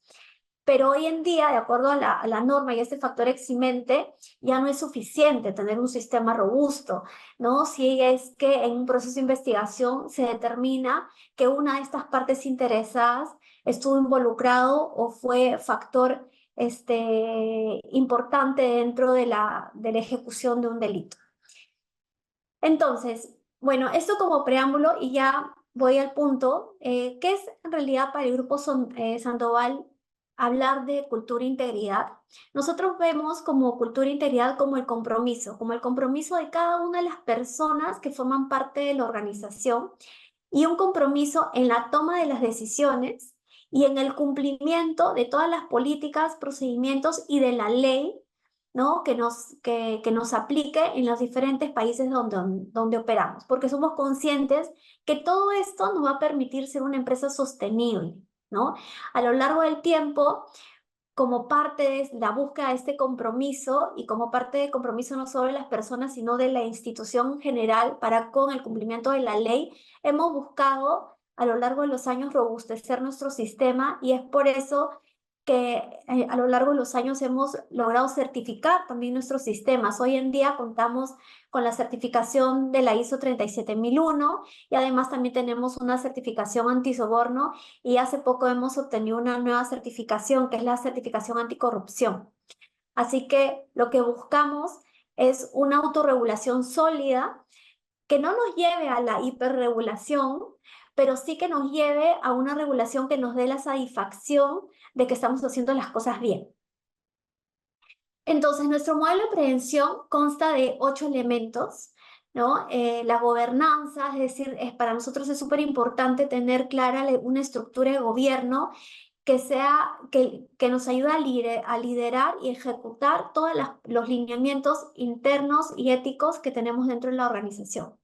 S3: Pero hoy en día, de acuerdo a la norma y este factor eximente, ya no es suficiente tener un sistema robusto, ¿no? Si es que en un proceso de investigación se determina que una de estas partes interesadas estuvo involucrado o fue factor importante dentro de la ejecución de un delito. Entonces, bueno, esto como preámbulo y ya voy al punto. ¿Qué es en realidad para el Grupo Sandoval hablar de cultura e integridad? Nosotros vemos como cultura e integridad como el compromiso de cada una de las personas que forman parte de la organización y un compromiso en la toma de las decisiones y en el cumplimiento de todas las políticas, procedimientos y de la ley, ¿no? que nos aplique en los diferentes países donde operamos, porque somos conscientes que todo esto nos va a permitir ser una empresa sostenible, ¿no? A lo largo del tiempo, como parte de la búsqueda de este compromiso y como parte del compromiso no solo de las personas, sino de la institución en general para con el cumplimiento de la ley, hemos buscado a lo largo de los años robustecer nuestro sistema y es por eso que a lo largo de los años hemos logrado certificar también nuestros sistemas. Hoy en día contamos con la certificación de la ISO 37001 y además también tenemos una certificación antisoborno y hace poco hemos obtenido una nueva certificación que es la certificación anticorrupción. Así que lo que buscamos es una autorregulación sólida que no nos lleve a la hiperregulación, pero sí que nos lleve a una regulación que nos dé la satisfacción de que estamos haciendo las cosas bien. Entonces, nuestro modelo de prevención consta de 8 elementos, ¿no? La gobernanza, es decir, para nosotros es súper importante tener clara una estructura de gobierno que nos ayude a liderar y ejecutar todos los lineamientos internos y éticos que tenemos dentro de la organización.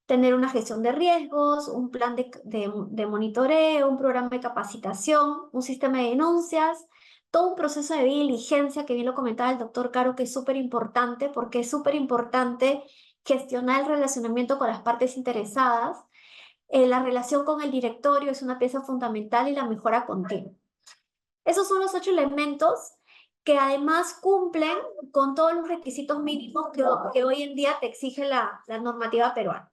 S3: Tener una gestión de riesgos, un plan de monitoreo, un programa de capacitación, un sistema de denuncias, todo un proceso de diligencia, que bien lo comentaba el doctor Caro, que es súper importante, porque es súper importante gestionar el relacionamiento con las partes interesadas. La relación con el directorio es una pieza fundamental y la mejora continua. Esos son los 8 elementos que además cumplen con todos los requisitos mínimos que hoy en día te exige la normativa peruana.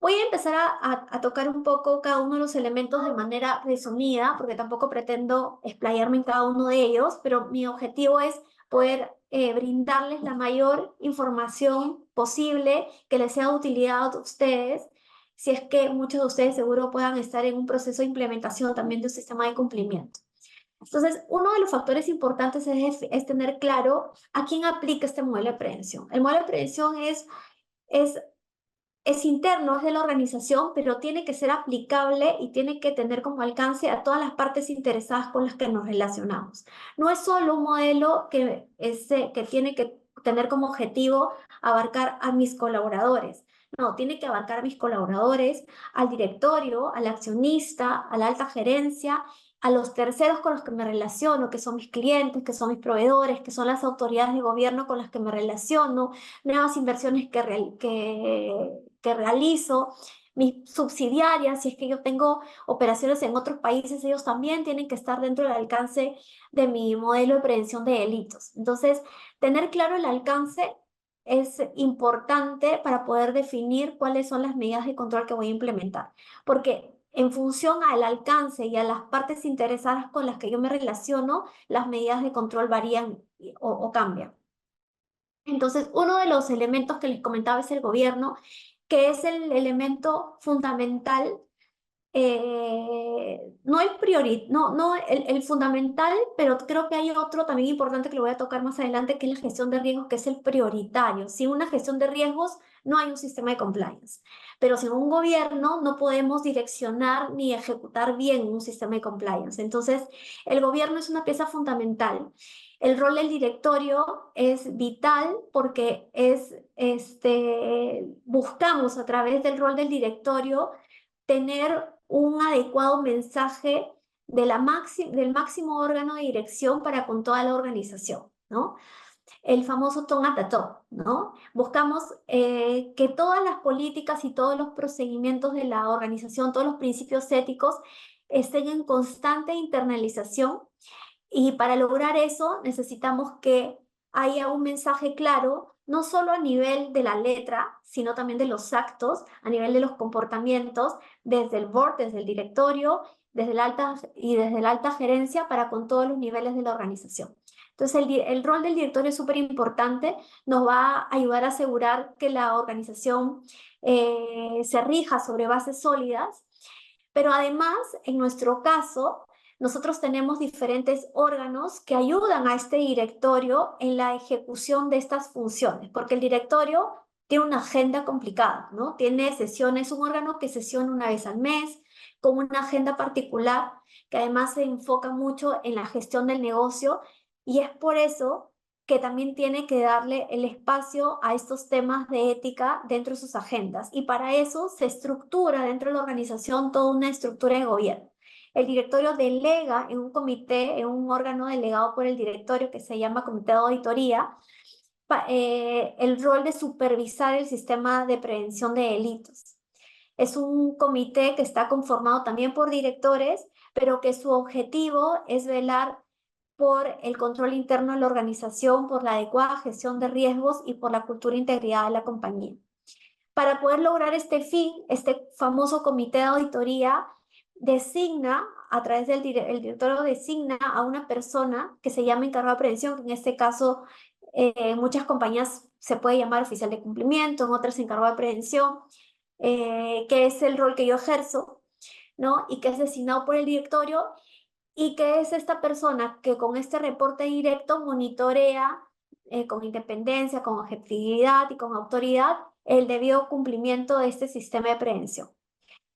S3: Voy a empezar a tocar un poco cada uno de los elementos de manera resumida, porque tampoco pretendo explayarme en cada uno de ellos, pero mi objetivo es poder brindarles la mayor información posible que les sea de utilidad a ustedes, si es que muchos de ustedes seguro puedan estar en un proceso de implementación también de un sistema de cumplimiento. Entonces, uno de los factores importantes es tener claro a quién aplica este modelo de prevención. El modelo de prevención es interno, es de la organización, pero tiene que ser aplicable y tiene que tener como alcance a todas las partes interesadas con las que nos relacionamos. No es solo un modelo que tiene que tener como objetivo abarcar a mis colaboradores. No, tiene que abarcar a mis colaboradores, al directorio, al accionista, a la alta gerencia, a los terceros con los que me relaciono, que son mis clientes, que son mis proveedores, que son las autoridades de gobierno con las que me relaciono, nuevas inversiones que realizo, mis subsidiarias, si es que yo tengo operaciones en otros países, ellos también tienen que estar dentro del alcance de mi modelo de prevención de delitos. Entonces, tener claro el alcance es importante para poder definir cuáles son las medidas de control que voy a implementar, porque en función al alcance y a las partes interesadas con las que yo me relaciono, las medidas de control varían o cambian. Entonces, uno de los elementos que les comentaba es el gobierno, que es el elemento fundamental. No el fundamental, pero creo que hay otro también importante que lo voy a tocar más adelante, que es la gestión de riesgos, que es el prioritario. Sin una gestión de riesgos no hay un sistema de compliance, pero sin un gobierno no podemos direccionar ni ejecutar bien un sistema de compliance. Entonces, el gobierno es una pieza fundamental. El rol del directorio es vital porque buscamos a través del rol del directorio tener un adecuado mensaje del máximo órgano de dirección para con toda la organización, ¿no? El famoso tone at the top, ¿no? Buscamos que todas las políticas y todos los procedimientos de la organización, todos los principios éticos estén en constante internalización, y para lograr eso necesitamos que haya un mensaje claro, no solo a nivel de la letra, sino también de los actos, a nivel de los comportamientos, desde el board, desde el directorio, desde la alta gerencia para con todos los niveles de la organización. Entonces, el rol del directorio es súper importante, nos va a ayudar a asegurar que la organización se rija sobre bases sólidas, pero además, en nuestro caso, nosotros tenemos diferentes órganos que ayudan a este directorio en la ejecución de estas funciones, porque el directorio tiene una agenda complicada, ¿no? Tiene sesiones, un órgano que sesiona una vez al mes, con una agenda particular, que además se enfoca mucho en la gestión del negocio, y es por eso que también tiene que darle el espacio a estos temas de ética dentro de sus agendas. Y para eso se estructura dentro de la organización toda una estructura de gobierno. El directorio delega en un comité, en un órgano delegado por el directorio que se llama Comité de Auditoría, el rol de supervisar el sistema de prevención de delitos. Es un comité que está conformado también por directores, pero que su objetivo es velar por el control interno de la organización, por la adecuada gestión de riesgos y por la cultura integrada de la compañía. Para poder lograr este fin, este famoso comité de auditoría designa, a través del el directorio designa a una persona que se llama encargado de prevención, que en este caso muchas compañías se puede llamar oficial de cumplimiento, en otras encargado de prevención, que es el rol que yo ejerzo, ¿no? Y que es designado por el directorio y que es esta persona que con este reporte directo monitorea con independencia, con objetividad y con autoridad el debido cumplimiento de este sistema de prevención.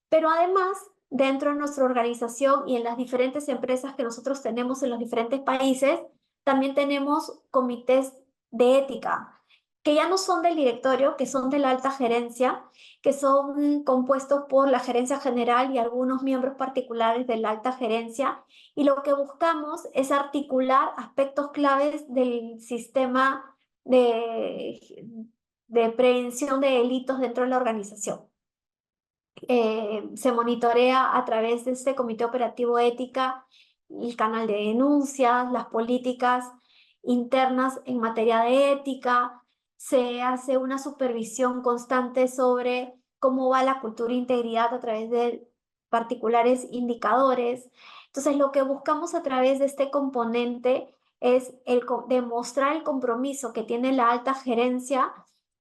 S3: Pero además, dentro de nuestra organización y en las diferentes empresas que nosotros tenemos en los diferentes países, también tenemos comités de ética, que ya no son del directorio, que son de la alta gerencia, que son compuestos por la gerencia general y algunos miembros particulares de la alta gerencia. Y lo que buscamos es articular aspectos claves del sistema de prevención de delitos dentro de la organización. Se monitorea a través de este comité operativo ética el canal de denuncias, las políticas internas en materia de ética, se hace una supervisión constante sobre cómo va la cultura e integridad a través de particulares indicadores. Entonces, lo que buscamos a través de este componente es demostrar el compromiso que tiene la alta gerencia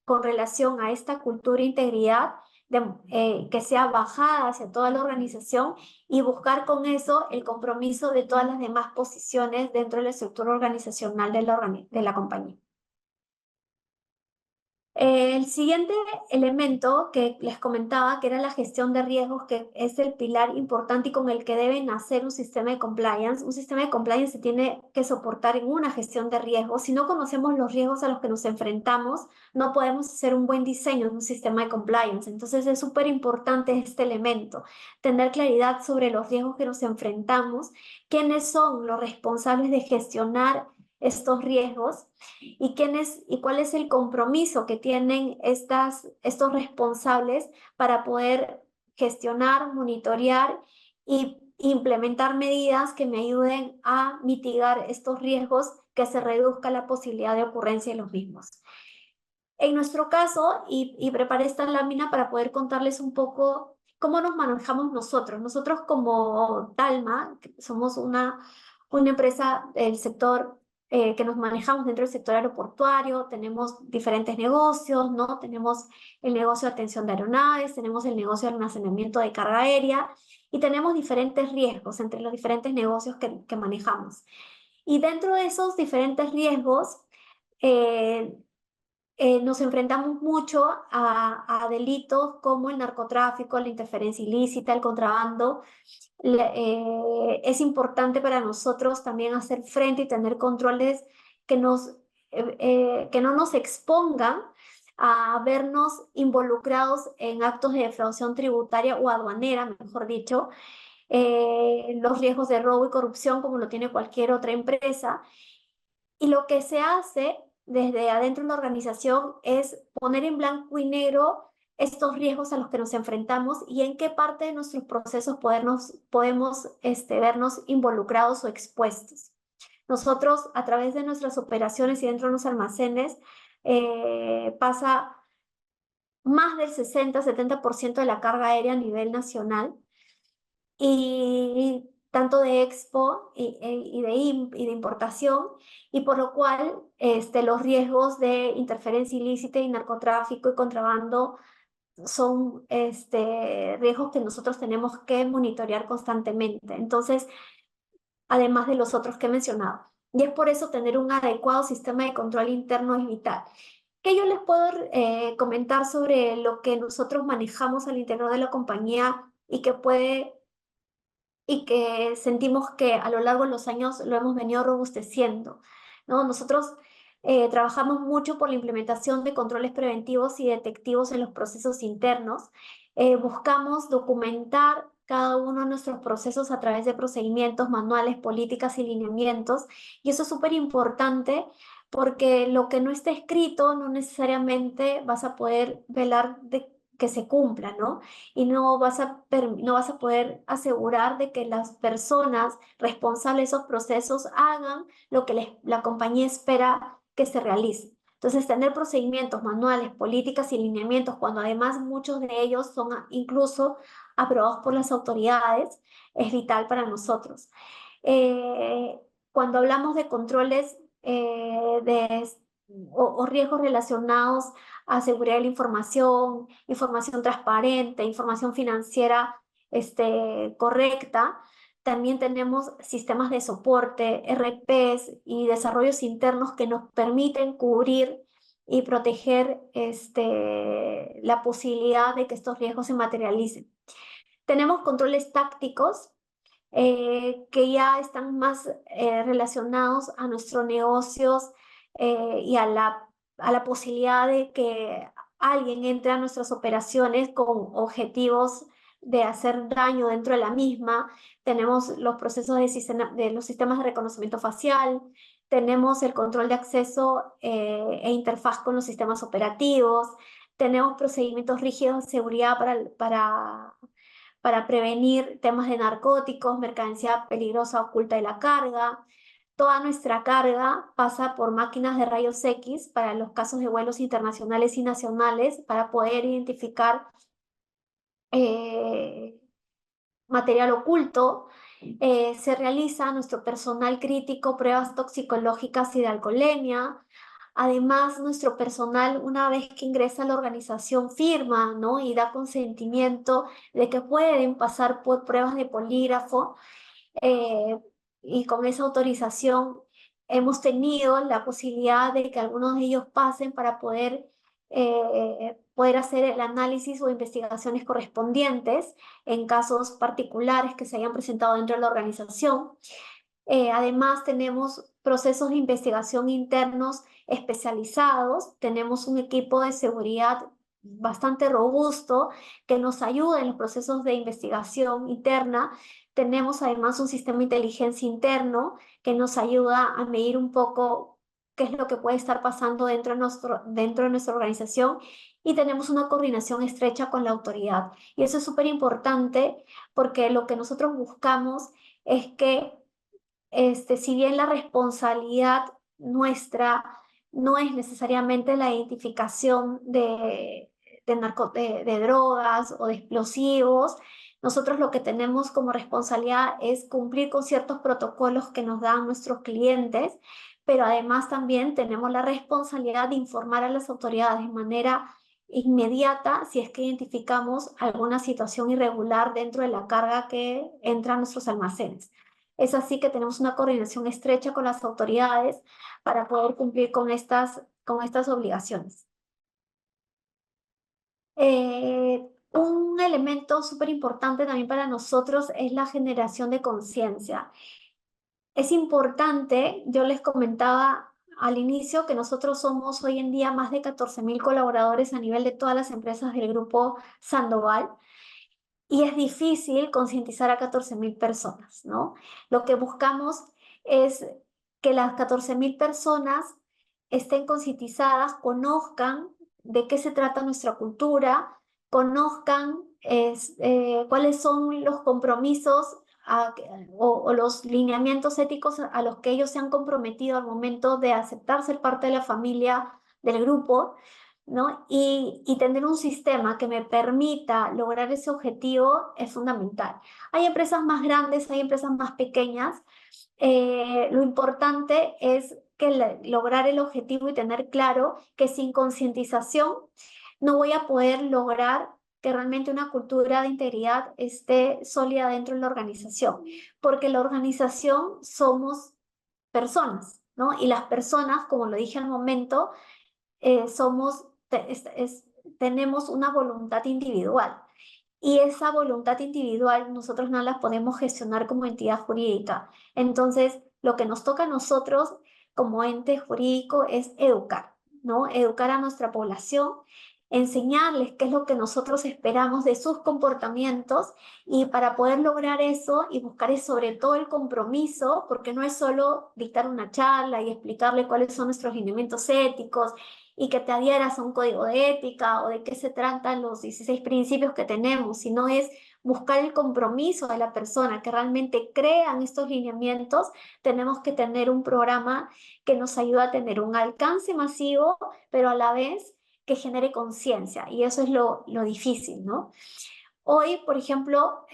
S3: con relación a esta cultura e integridad que sea bajada hacia toda la organización y buscar con eso el compromiso de todas las demás posiciones dentro de la estructura organizacional de la compañía. El siguiente elemento que les comentaba, que era la gestión de riesgos, que es el pilar importante y con el que debe nacer un sistema de compliance. Un sistema de compliance se tiene que soportar en una gestión de riesgos. Si no conocemos los riesgos a los que nos enfrentamos, no podemos hacer un buen diseño de un sistema de compliance. Entonces es súper importante este elemento, tener claridad sobre los riesgos que nos enfrentamos, quiénes son los responsables de gestionar estos riesgos y cuál es el compromiso que tienen estos responsables para poder gestionar, monitorear y implementar medidas que me ayuden a mitigar estos riesgos, que se reduzca la posibilidad de ocurrencia de los mismos. En nuestro caso, y preparé esta lámina para poder contarles un poco cómo nos manejamos nosotros. Nosotros como Talma, somos una empresa del sector que nos manejamos dentro del sector aeroportuario, tenemos diferentes negocios, ¿no? Tenemos el negocio de atención de aeronaves, tenemos el negocio de almacenamiento de carga aérea y tenemos diferentes riesgos entre los diferentes negocios que manejamos. Y dentro de esos diferentes riesgos, nos enfrentamos mucho a delitos como el narcotráfico, la interferencia ilícita, el contrabando. Es importante para nosotros también hacer frente y tener controles que no nos expongan a vernos involucrados en actos de defraudación tributaria o aduanera, mejor dicho, los riesgos de robo y corrupción como lo tiene cualquier otra empresa. Y lo que se hace desde adentro de la organización es poner en blanco y negro estos riesgos a los que nos enfrentamos y en qué parte de nuestros procesos podemos vernos involucrados o expuestos. Nosotros, a través de nuestras operaciones y dentro de los almacenes, pasa más del 60-70% de la carga aérea a nivel nacional y tanto de expo y de importación, y por lo cual los riesgos de interferencia ilícita y narcotráfico y contrabando son riesgos que nosotros tenemos que monitorear constantemente. Entonces, además de los otros que he mencionado. Y es por eso tener un adecuado sistema de control interno es vital. ¿Qué yo les puedo comentar sobre lo que nosotros manejamos al interior de la compañía y que sentimos que a lo largo de los años lo hemos venido robusteciendo, ¿no? Nosotros trabajamos mucho por la implementación de controles preventivos y detectivos en los procesos internos. Buscamos documentar cada uno de nuestros procesos a través de procedimientos, manuales, políticas y lineamientos. Y eso es súper importante porque lo que no está escrito no necesariamente vas a poder velar que se cumpla, ¿no? Y no vas a poder asegurar de que las personas responsables de esos procesos hagan lo que la compañía espera que se realice. Entonces, tener procedimientos, manuales, políticas y lineamientos, cuando además muchos de ellos son incluso aprobados por las autoridades, es vital para nosotros. Cuando hablamos de controles o riesgos relacionados a seguridad de la información transparente, información financiera correcta, también tenemos sistemas de soporte, RPs y desarrollos internos que nos permiten cubrir y proteger la posibilidad de que estos riesgos se materialicen. Tenemos controles tácticos que ya están más relacionados a nuestros negocios y a la posibilidad de que alguien entre a nuestras operaciones con objetivos de hacer daño dentro de la misma. Tenemos los procesos de los sistemas de reconocimiento facial, tenemos el control de acceso e interfaz con los sistemas operativos, tenemos procedimientos rígidos de seguridad para prevenir temas de narcóticos, mercancía peligrosa oculta de la carga. Toda nuestra carga pasa por máquinas de rayos X para los casos de vuelos internacionales y nacionales para poder identificar material oculto. Se realiza a nuestro personal crítico pruebas toxicológicas y de alcoholemia. Además, nuestro personal, una vez que ingresa a la organización, firma, ¿no? Y da consentimiento de que pueden pasar por pruebas de polígrafo y con esa autorización hemos tenido la posibilidad de que algunos de ellos pasen para poder hacer el análisis o investigaciones correspondientes en casos particulares que se hayan presentado dentro de la organización. Además, tenemos procesos de investigación internos especializados, tenemos un equipo de seguridad bastante robusto que nos ayuda en los procesos de investigación interna. Tenemos además un sistema de inteligencia interno que nos ayuda a medir un poco qué es lo que puede estar pasando dentro de nuestra organización, y tenemos una coordinación estrecha con la autoridad. Y eso es súper importante porque lo que nosotros buscamos es que si bien la responsabilidad nuestra no es necesariamente la identificación de drogas o de explosivos, nosotros lo que tenemos como responsabilidad es cumplir con ciertos protocolos que nos dan nuestros clientes, pero además también tenemos la responsabilidad de informar a las autoridades de manera inmediata si es que identificamos alguna situación irregular dentro de la carga que entra a nuestros almacenes. Es así que tenemos una coordinación estrecha con las autoridades para poder cumplir con estas obligaciones. Un elemento súper importante también para nosotros es la generación de conciencia. Es importante, yo les comentaba al inicio que nosotros somos hoy en día más de 14.000 colaboradores a nivel de todas las empresas del grupo Sandoval. Y es difícil concientizar a 14.000 personas, ¿no? Lo que buscamos es que las 14.000 personas estén concientizadas, conozcan de qué se trata nuestra cultura, conozcan cuáles son los compromisos o los lineamientos éticos a los que ellos se han comprometido al momento de aceptar ser parte de la familia del grupo, ¿no? Y tener un sistema que me permita lograr ese objetivo es fundamental. Hay empresas más grandes, hay empresas más pequeñas. Lo importante es que lograr el objetivo y tener claro que sin concientización no voy a poder lograr que realmente una cultura de integridad esté sólida dentro de la organización, porque la organización somos personas, ¿no? Y las personas, como lo dije al momento, tenemos una voluntad individual, y esa voluntad individual nosotros no la podemos gestionar como entidad jurídica. Entonces, lo que nos toca a nosotros como ente jurídico es educar, ¿no? Educar a nuestra población, enseñarles qué es lo que nosotros esperamos de sus comportamientos, y para poder lograr eso y buscar sobre todo el compromiso, porque no es solo dictar una charla y explicarle cuáles son nuestros lineamientos éticos y que te adhieras a un código de ética o de qué se tratan los 16 principios que tenemos, sino es buscar el compromiso de la persona que realmente crea en estos lineamientos. Tenemos que tener un programa que nos ayude a tener un alcance masivo, pero a la vez que genere conciencia, y eso es lo difícil, ¿no? Hoy, por ejemplo,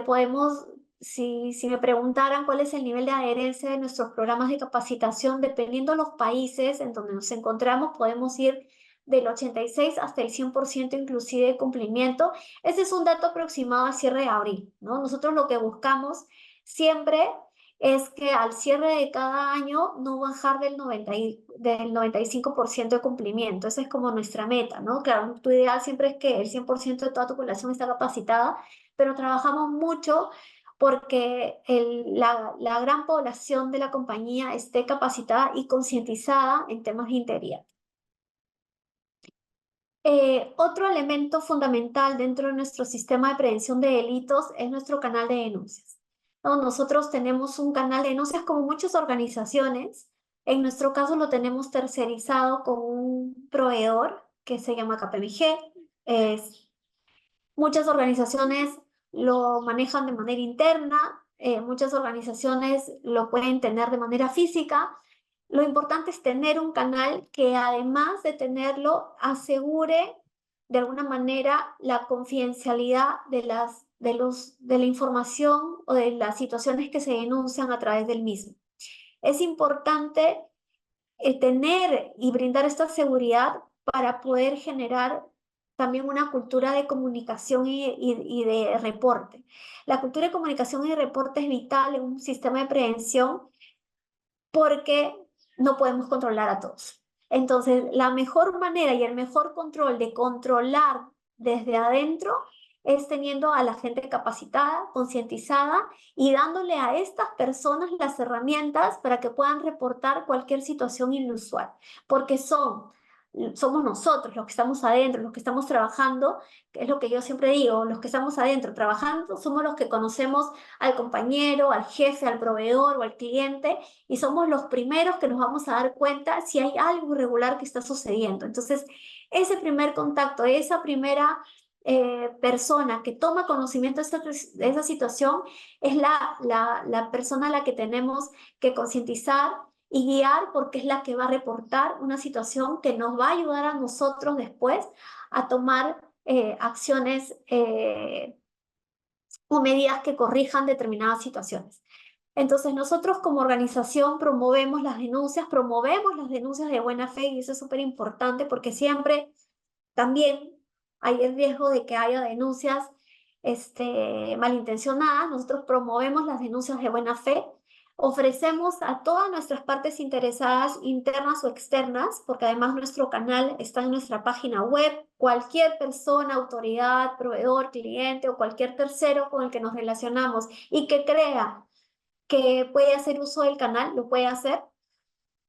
S3: podemos, si me preguntaran cuál es el nivel de adherencia de nuestros programas de capacitación, dependiendo de los países en donde nos encontramos, podemos ir del 86 hasta el 100% inclusive de cumplimiento. Ese es un dato aproximado al cierre de abril, ¿no? Nosotros lo que buscamos siempre es que al cierre de cada año no bajar del 95% de cumplimiento. Esa es como nuestra meta, ¿no? Claro, tu ideal siempre es que el 100% de toda tu población está capacitada, pero trabajamos mucho porque la gran población de la compañía esté capacitada y concientizada en temas de integridad. Otro elemento fundamental dentro de nuestro sistema de prevención de delitos es nuestro canal de denuncias, ¿no? Nosotros tenemos un canal de denuncias como muchas organizaciones. En nuestro caso lo tenemos tercerizado con un proveedor que se llama KPMG. Muchas organizaciones lo manejan de manera interna, muchas organizaciones lo pueden tener de manera física. Lo importante es tener un canal que, además de tenerlo, asegure de alguna manera la confidencialidad de la información o de las situaciones que se denuncian a través del mismo. Es importante tener y brindar esta seguridad para poder generar también una cultura de comunicación y de reporte. La cultura de comunicación y de reporte es vital en un sistema de prevención porque no podemos controlar a todos. Entonces, la mejor manera y el mejor control de controlar desde adentro es teniendo a la gente capacitada, concientizada y dándole a estas personas las herramientas para que puedan reportar cualquier situación inusual, porque somos nosotros los que estamos adentro, los que estamos trabajando, que es lo que yo siempre digo, los que estamos adentro trabajando somos los que conocemos al compañero, al jefe, al proveedor o al cliente, y somos los primeros que nos vamos a dar cuenta si hay algo irregular que está sucediendo. Entonces, ese primer contacto, esa primera persona que toma conocimiento de esa situación es la persona a la que tenemos que concientizar y guiar, porque es la que va a reportar una situación que nos va a ayudar a nosotros después a tomar acciones o medidas que corrijan determinadas situaciones. Entonces, nosotros como organización promovemos las denuncias de buena fe, y eso es súper importante porque siempre también hay el riesgo de que haya denuncias malintencionadas. Nosotros promovemos las denuncias de buena fe. Ofrecemos a todas nuestras partes interesadas, internas o externas, porque además nuestro canal está en nuestra página web. Cualquier persona, autoridad, proveedor, cliente o cualquier tercero con el que nos relacionamos y que crea que puede hacer uso del canal, lo puede hacer.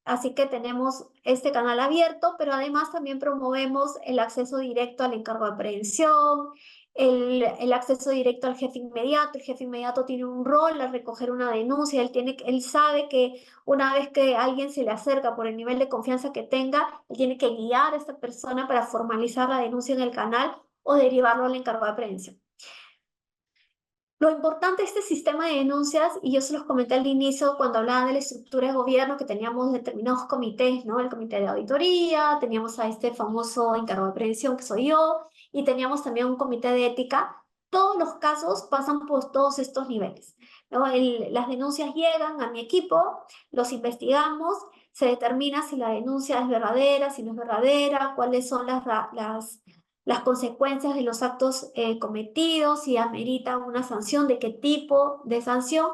S3: Así que tenemos este canal abierto, pero además también promovemos el acceso directo al encargo de prevención, el acceso directo al jefe inmediato. El jefe inmediato tiene un rol al recoger una denuncia. Él sabe que una vez que alguien se le acerca por el nivel de confianza que tenga, él tiene que guiar a esta persona para formalizar la denuncia en el canal o derivarlo al encargo de prevención. Lo importante de este sistema de denuncias, y yo se los comenté al inicio cuando hablaba de la estructura de gobierno, que teníamos determinados comités, ¿no? El comité de auditoría, teníamos a este famoso encargado de prevención que soy yo, y teníamos también un comité de ética. Todos los casos pasan por todos estos niveles, ¿no? Las denuncias llegan a mi equipo, los investigamos, se determina si la denuncia es verdadera, si no es verdadera, cuáles son las consecuencias de los actos cometidos, si amerita una sanción, de qué tipo de sanción,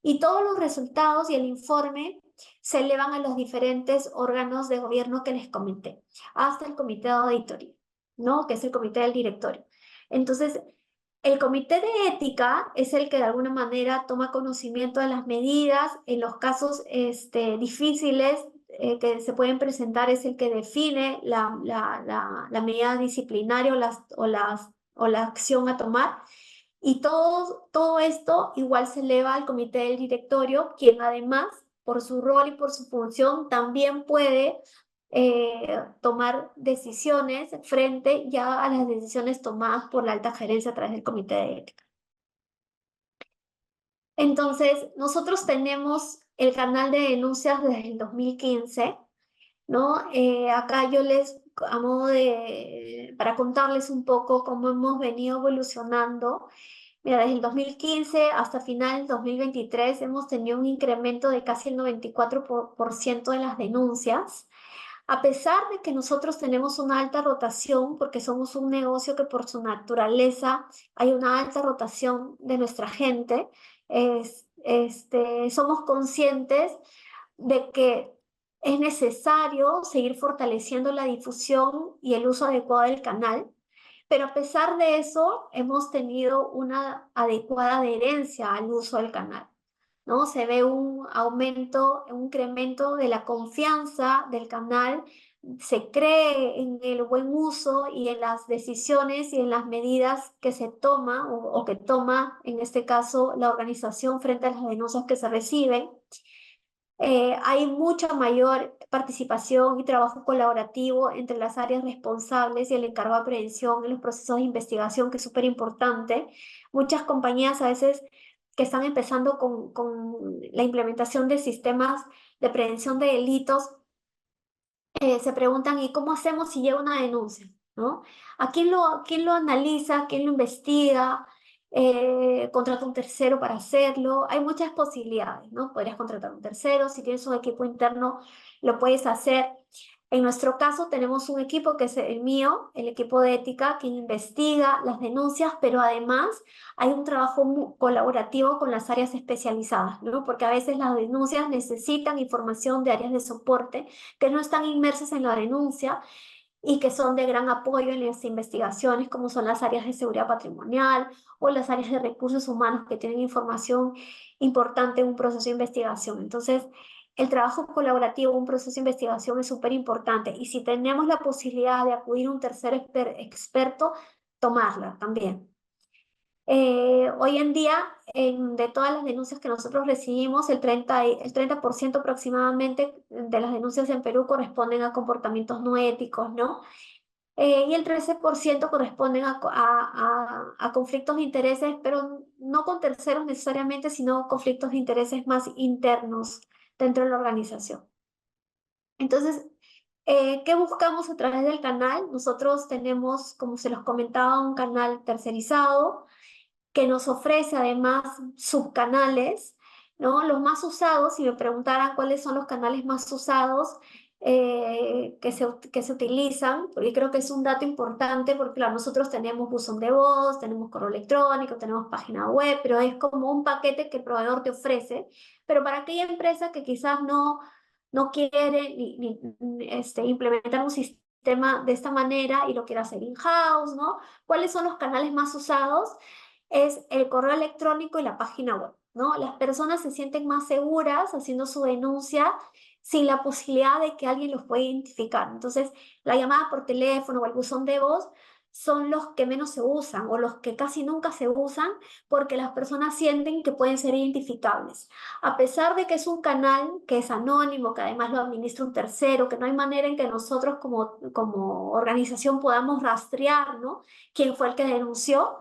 S3: y todos los resultados y el informe se elevan a los diferentes órganos de gobierno que les comenté, hasta el comité de auditoría, ¿no? Que es el comité del directorio. Entonces, el comité de ética es el que de alguna manera toma conocimiento de las medidas en los casos difíciles que se pueden presentar, es el que define la medida disciplinaria o la acción a tomar. Y todo esto igual se eleva al comité del directorio, quien además, por su rol y por su función, también puede tomar decisiones frente ya a las decisiones tomadas por la alta gerencia a través del comité de ética. Entonces, nosotros tenemos el canal de denuncias desde el 2015, ¿no? Acá yo a modo para contarles un poco cómo hemos venido evolucionando. Mira, desde el 2015 hasta final del 2023 hemos tenido un incremento de casi el 94% de las denuncias. A pesar de que nosotros tenemos una alta rotación, porque somos un negocio que por su naturaleza hay una alta rotación de nuestra gente, somos conscientes de que es necesario seguir fortaleciendo la difusión y el uso adecuado del canal, pero a pesar de eso hemos tenido una adecuada adherencia al uso del canal, ¿no? Se ve un aumento, un incremento de la confianza del canal, se cree en el buen uso y en las decisiones y en las medidas que se toma o que toma, en este caso, la organización frente a las denuncias que se reciben. Hay mucha mayor participación y trabajo colaborativo entre las áreas responsables y el encargado de prevención en los procesos de investigación, que es súper importante. Muchas compañías a veces que están empezando con la implementación de sistemas de prevención de delitos, se preguntan, ¿y cómo hacemos si llega una denuncia? ¿No? ¿Quién lo analiza? ¿Quién lo investiga? Contrata un tercero para hacerlo. Hay muchas posibilidades, ¿no? Podrías contratar un tercero. Si tienes un equipo interno, lo puedes hacer. En nuestro caso tenemos un equipo que es el mío, el equipo de ética, que investiga las denuncias, pero además hay un trabajo colaborativo con las áreas especializadas, ¿no? Porque a veces las denuncias necesitan información de áreas de soporte que no están inmersas en la denuncia y que son de gran apoyo en las investigaciones, como son las áreas de seguridad patrimonial o las áreas de recursos humanos que tienen información importante en un proceso de investigación. Entonces, el trabajo colaborativo en un proceso de investigación es súper importante y si tenemos la posibilidad de acudir a un tercer experto, tomarla también. Hoy en día, de todas las denuncias que nosotros recibimos, el 30% aproximadamente de las denuncias en Perú corresponden a comportamientos no éticos, ¿no? Y el 13% corresponden a conflictos de intereses, pero no con terceros necesariamente, sino conflictos de intereses más internos dentro de la organización. Entonces, ¿qué buscamos a través del canal? Nosotros tenemos, como se los comentaba, un canal tercerizado que nos ofrece además subcanales, ¿no? Los más usados, si me preguntaran cuáles son los canales más usados que se utilizan, porque creo que es un dato importante, porque claro, nosotros tenemos buzón de voz, tenemos correo electrónico, tenemos página web, pero es como un paquete que el proveedor te ofrece, pero para aquella empresa que quizás no quiere implementar un sistema de esta manera y lo quiere hacer in-house, ¿no? ¿Cuáles son los canales más usados? Es el correo electrónico y la página web, ¿no? Las personas se sienten más seguras haciendo su denuncia sin la posibilidad de que alguien los pueda identificar. Entonces, la llamada por teléfono o el buzón de voz son los que menos se usan o los que casi nunca se usan porque las personas sienten que pueden ser identificables. A pesar de que es un canal que es anónimo, que además lo administra un tercero, que no hay manera en que nosotros como organización podamos rastrear, ¿no? Quién fue el que denunció.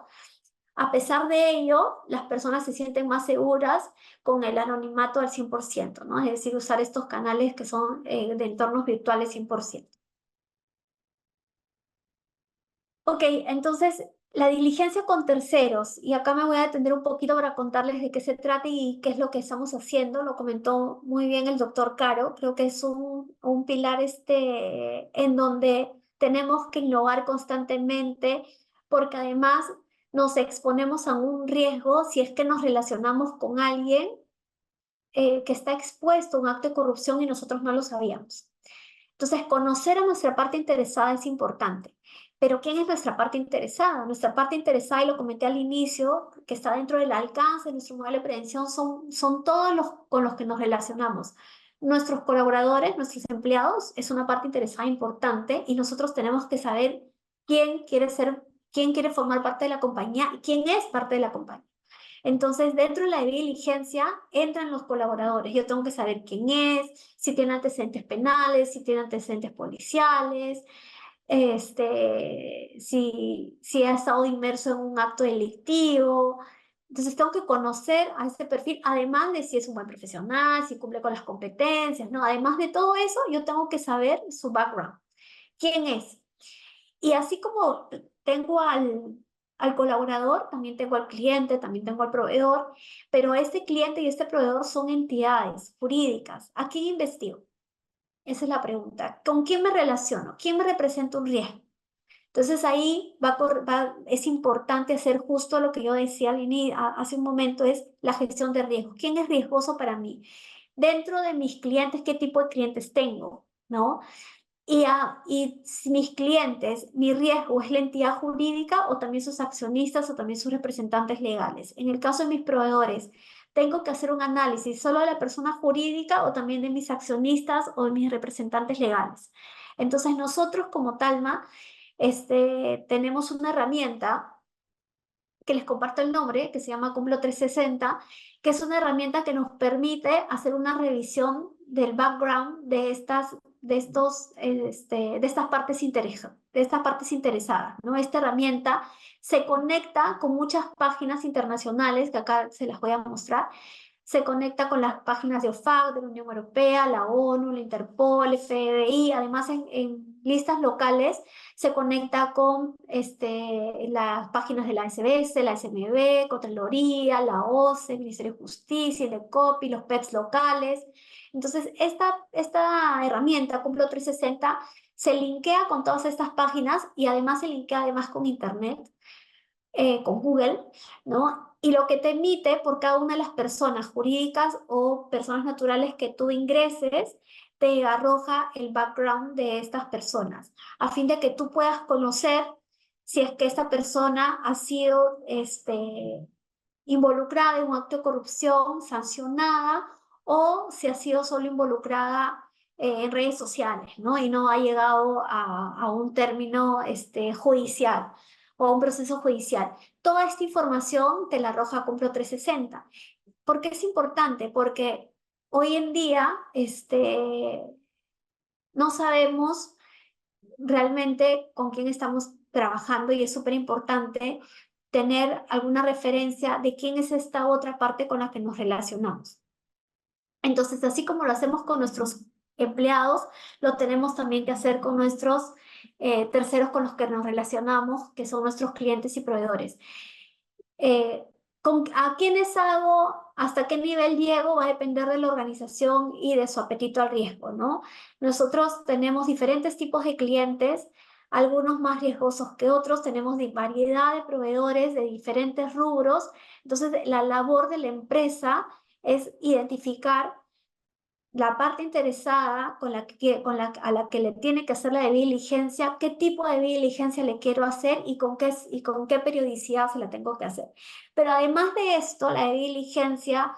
S3: A pesar de ello, las personas se sienten más seguras con el anonimato al 100%, ¿no? Es decir, usar estos canales que son de entornos virtuales 100%. Ok, entonces la diligencia con terceros, y acá me voy a detener un poquito para contarles de qué se trata y qué es lo que estamos haciendo, lo comentó muy bien el doctor Caro, creo que es un pilar en donde tenemos que innovar constantemente, porque además nos exponemos a un riesgo si es que nos relacionamos con alguien que está expuesto a un acto de corrupción y nosotros no lo sabíamos. Entonces, conocer a nuestra parte interesada es importante. Pero ¿quién es nuestra parte interesada? Nuestra parte interesada, y lo comenté al inicio, que está dentro del alcance de nuestro modelo de prevención, son todos los con los que nos relacionamos. Nuestros colaboradores, nuestros empleados, es una parte interesada importante y nosotros tenemos que saber quién quiere formar parte de la compañía y quién es parte de la compañía. Entonces, dentro de la diligencia entran los colaboradores. Yo tengo que saber quién es, si tiene antecedentes penales, si tiene antecedentes policiales, si ha estado inmerso en un acto delictivo. Entonces tengo que conocer a ese perfil, además de si es un buen profesional, si cumple con las competencias, ¿no? Además de todo eso, yo tengo que saber su background, quién es. Y así como tengo al colaborador, también tengo al cliente, también tengo al proveedor, pero este cliente y este proveedor son entidades jurídicas. ¿A quién investigo? Esa es la pregunta. ¿Con quién me relaciono? ¿Quién me representa un riesgo? Entonces ahí es importante hacer justo lo que yo decía hace un momento, es la gestión de riesgos. ¿Quién es riesgoso para mí? Dentro de mis clientes, ¿qué tipo de clientes tengo? ¿No? Y si mis clientes, mi riesgo es la entidad jurídica o también sus accionistas o también sus representantes legales. En el caso de mis proveedores, tengo que hacer un análisis solo de la persona jurídica o también de mis accionistas o de mis representantes legales. Entonces nosotros como Talma tenemos una herramienta que les comparto el nombre, que se llama Cumplo 360, que es una herramienta que nos permite hacer una revisión del background de estas partes interesadas, ¿no? Esta herramienta se conecta con muchas páginas internacionales, que acá se las voy a mostrar. Se conecta con las páginas de OFAC, de la Unión Europea, la ONU, la Interpol, FBI. Además, en listas locales se conecta con las páginas de la SBS, la SMB, Contraloría, la OCE, el Ministerio de Justicia, el ECOPI, los PEPs locales. Entonces, esta herramienta, Cumplo 360, se linkea con todas estas páginas y además se linkea además con Internet, con Google, ¿no? Y lo que te emite por cada una de las personas jurídicas o personas naturales que tú ingreses, te arroja el background de estas personas, a fin de que tú puedas conocer si es que esta persona ha sido involucrada en un acto de corrupción, sancionada, o si ha sido solo involucrada en redes sociales, ¿no? Y no ha llegado a un término judicial o a un proceso judicial. Toda esta información te la arroja Cumplo 360. ¿Por qué es importante? Porque hoy en día no sabemos realmente con quién estamos trabajando y es súper importante tener alguna referencia de quién es esta otra parte con la que nos relacionamos. Entonces, así como lo hacemos con nuestros empleados, lo tenemos también que hacer con nuestros terceros con los que nos relacionamos, que son nuestros clientes y proveedores. ¿A quiénes hago, hasta qué nivel llego? Va a depender de la organización y de su apetito al riesgo, ¿no? Nosotros tenemos diferentes tipos de clientes, algunos más riesgosos que otros, tenemos variedad de proveedores de diferentes rubros. Entonces, la labor de la empresa es identificar la parte interesada a la que le tiene que hacer la debida diligencia, qué tipo de debida diligencia le quiero hacer y con qué periodicidad se la tengo que hacer. Pero además de esto, la debida diligencia,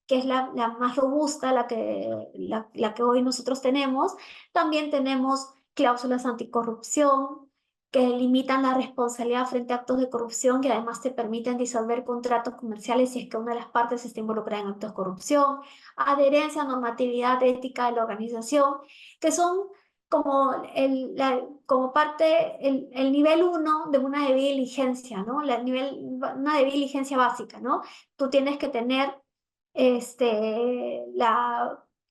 S3: que es la más robusta, la que hoy nosotros tenemos, también tenemos cláusulas anticorrupción, que limitan la responsabilidad frente a actos de corrupción, que además te permiten disolver contratos comerciales si es que una de las partes está involucrada en actos de corrupción, adherencia a normatividad ética de la organización, que son como, como parte, el nivel 1 de una debida diligencia, ¿no? Una debida diligencia básica, ¿no? Tú tienes que tener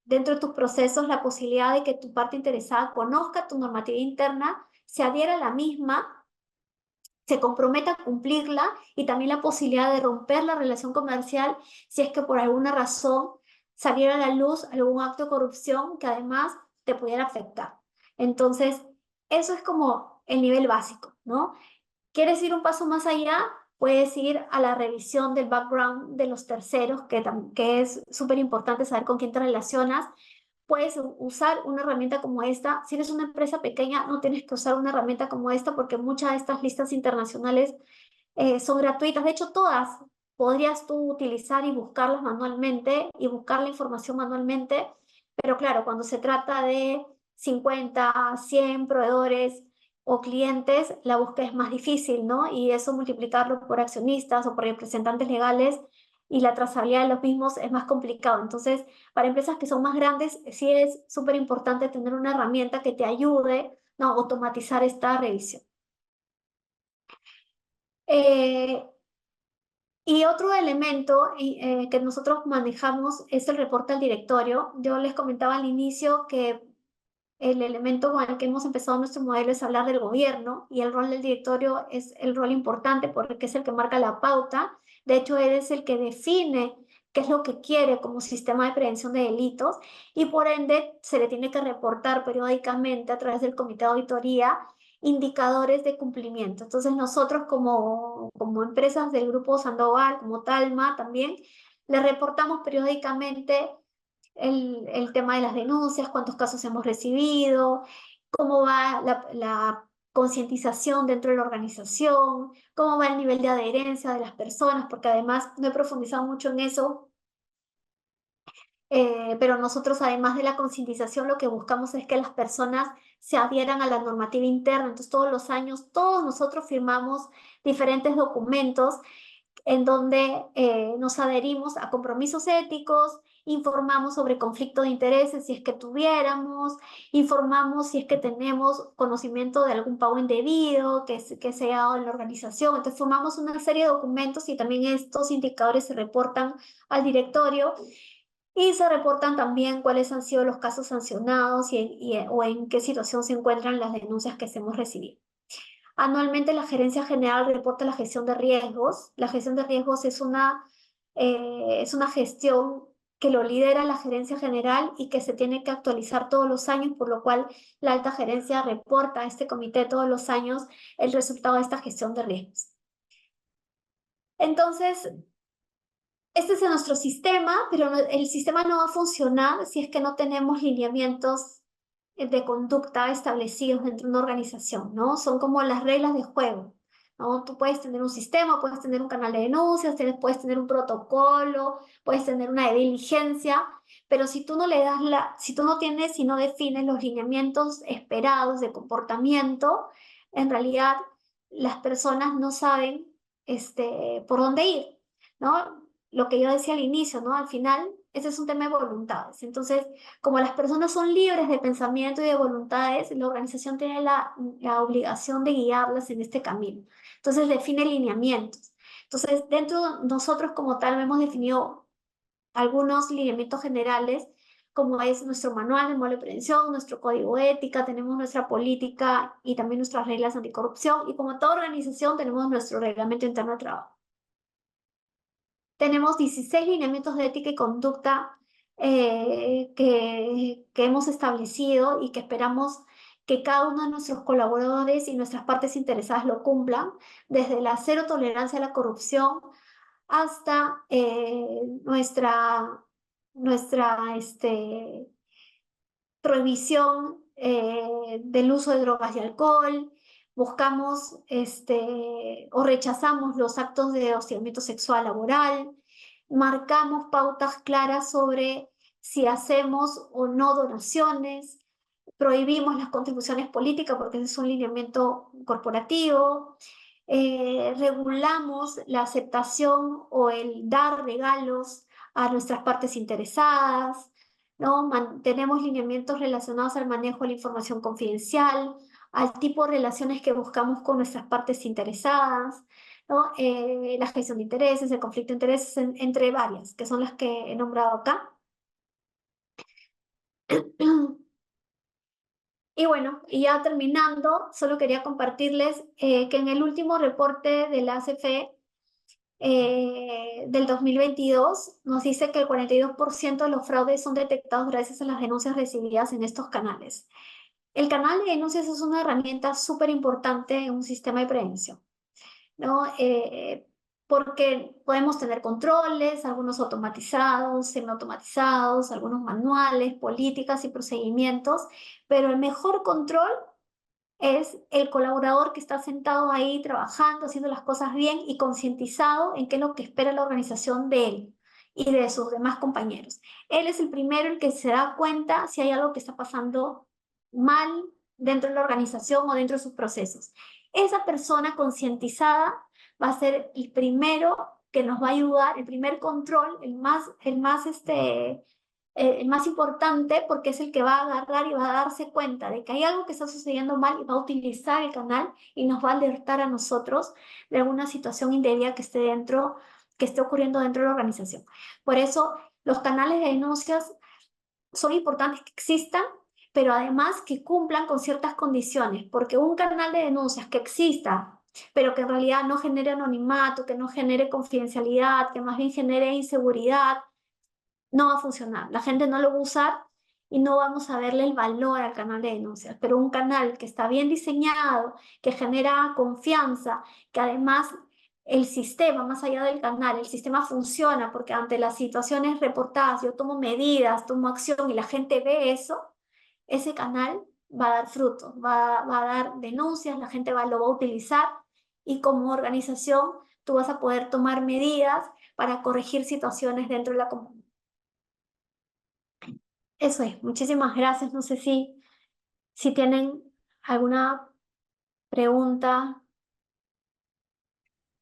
S3: dentro de tus procesos la posibilidad de que tu parte interesada conozca tu normativa interna, se adhiera a la misma, se comprometa a cumplirla y también la posibilidad de romper la relación comercial si es que por alguna razón saliera a la luz algún acto de corrupción que además te pudiera afectar. Entonces, eso es como el nivel básico, ¿no? ¿Quieres ir un paso más allá? Puedes ir a la revisión del background de los terceros, que es súper importante saber con quién te relacionas. Puedes usar una herramienta como esta. Si eres una empresa pequeña, no tienes que usar una herramienta como esta porque muchas de estas listas internacionales son gratuitas. De hecho, todas podrías tú utilizar y buscarlas manualmente y buscar la información manualmente. Pero claro, cuando se trata de 50, 100 proveedores o clientes, la búsqueda es más difícil, ¿no? Y eso multiplicarlo por accionistas o por representantes legales y la trazabilidad de los mismos es más complicado. Entonces, para empresas que son más grandes, sí es súper importante tener una herramienta que te ayude, ¿no?, a automatizar esta revisión. Y otro elemento que nosotros manejamos es el reporte al directorio. Yo les comentaba al inicio que el elemento con el que hemos empezado nuestro modelo es hablar del gobierno, y el rol del directorio es el rol importante porque es el que marca la pauta. De hecho, él es el que define qué es lo que quiere como sistema de prevención de delitos, y por ende se le tiene que reportar periódicamente a través del comité de auditoría indicadores de cumplimiento. Entonces nosotros como empresas del Grupo Sandoval, como Talma también, le reportamos periódicamente el tema de las denuncias, cuántos casos hemos recibido, cómo va la concientización dentro de la organización, cómo va el nivel de adherencia de las personas, porque además no he profundizado mucho en eso, pero nosotros, además de la concientización, lo que buscamos es que las personas se adhieran a la normativa interna. Entonces, todos los años, todos nosotros firmamos diferentes documentos en donde nos adherimos a compromisos éticos, informamos sobre conflicto de intereses si es que tuviéramos, informamos si es que tenemos conocimiento de algún pago indebido que se haya dado en la organización. Entonces formamos una serie de documentos y también estos indicadores se reportan al directorio, y se reportan también cuáles han sido los casos sancionados o en qué situación se encuentran las denuncias que hemos recibido. Anualmente la Gerencia General reporta la gestión de riesgos. La gestión de riesgos es una gestión que lo lidera la Gerencia General y que se tiene que actualizar todos los años, por lo cual la alta gerencia reporta a este comité todos los años el resultado de esta gestión de riesgos. Entonces, este es nuestro sistema, pero el sistema no va a funcionar si es que no tenemos lineamientos de conducta establecidos dentro de una organización, ¿no? Son como las reglas de juego, ¿no? Tú puedes tener un sistema, puedes tener un canal de denuncias, puedes tener un protocolo, puedes tener una diligencia, pero si tú no le das si tú no tienes y no defines los lineamientos esperados de comportamiento, en realidad las personas no saben por dónde ir, ¿no? Lo que yo decía al inicio, ¿no? Al final, ese es un tema de voluntades. Entonces, como las personas son libres de pensamiento y de voluntades, la organización tiene la obligación de guiarlas en este camino. Entonces, define lineamientos. Entonces, dentro de nosotros como tal hemos definido algunos lineamientos generales, como es nuestro manual de modelo de prevención, nuestro código de ética, tenemos nuestra política y también nuestras reglas anticorrupción, y como toda organización tenemos nuestro reglamento interno de trabajo. Tenemos 16 lineamientos de ética y conducta que hemos establecido y que esperamos que cada uno de nuestros colaboradores y nuestras partes interesadas lo cumplan, desde la cero tolerancia a la corrupción hasta nuestra prohibición del uso de drogas y alcohol. Buscamos o rechazamos los actos de hostigamiento sexual laboral, marcamos pautas claras sobre si hacemos o no donaciones, prohibimos las contribuciones políticas porque ese es un lineamiento corporativo, regulamos la aceptación o el dar regalos a nuestras partes interesadas, ¿no? Tenemos lineamientos relacionados al manejo de la información confidencial, al tipo de relaciones que buscamos con nuestras partes interesadas, ¿no? La gestión de intereses, el conflicto de intereses, entre varias, que son las que he nombrado acá. Y bueno, y ya terminando, solo quería compartirles que en el último reporte de la ACFE del 2022 nos dice que el 42% de los fraudes son detectados gracias a las denuncias recibidas en estos canales. El canal de denuncias es una herramienta súper importante en un sistema de prevención, ¿no? Porque podemos tener controles, algunos automatizados, semiautomatizados, algunos manuales, políticas y procedimientos, pero el mejor control es el colaborador que está sentado ahí trabajando, haciendo las cosas bien y concientizado en qué es lo que espera la organización de él y de sus demás compañeros. Él es el primero el que se da cuenta si hay algo que está pasando mal dentro de la organización o dentro de sus procesos. Esa persona concientizada va a ser el primero que nos va a ayudar, el primer control, el más importante, porque es el que va a agarrar y va a darse cuenta de que hay algo que está sucediendo mal y va a utilizar el canal y nos va a alertar a nosotros de alguna situación indebida que esté ocurriendo dentro de la organización. Por eso, los canales de denuncias son importantes que existan, pero además que cumplan con ciertas condiciones, porque un canal de denuncias que exista, pero que en realidad no genere anonimato, que no genere confidencialidad, que más bien genere inseguridad, no va a funcionar. La gente no lo va a usar y no vamos a verle el valor al canal de denuncias. Pero un canal que está bien diseñado, que genera confianza, que además el sistema, más allá del canal, el sistema funciona porque ante las situaciones reportadas yo tomo medidas, tomo acción y la gente ve eso, ese canal va a dar frutos, va a dar denuncias, la gente lo va a utilizar y como organización tú vas a poder tomar medidas para corregir situaciones dentro de la comunidad. Eso es, muchísimas gracias. No sé si tienen alguna pregunta.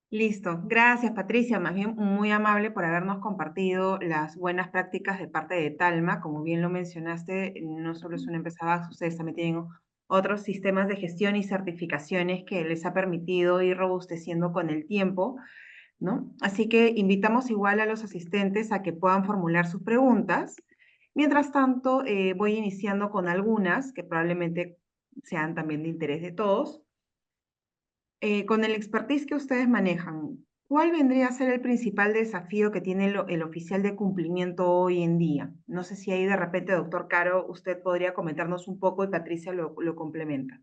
S1: Listo, gracias Patricia, más bien muy amable por habernos compartido las buenas prácticas de parte de Talma. Como bien lo mencionaste, no solo es una empresa VAX, ustedes también tienen otros sistemas de gestión y certificaciones que les ha permitido ir robusteciendo con el tiempo, ¿no? Así que invitamos igual a los asistentes a que puedan formular sus preguntas. Mientras tanto, voy iniciando con algunas que probablemente sean también de interés de todos. Con el expertise que ustedes manejan, ¿cuál vendría a ser el principal desafío que tiene el oficial de cumplimiento hoy en día? No sé si ahí de repente, doctor Caro, usted podría comentarnos un poco y Patricia lo complementa.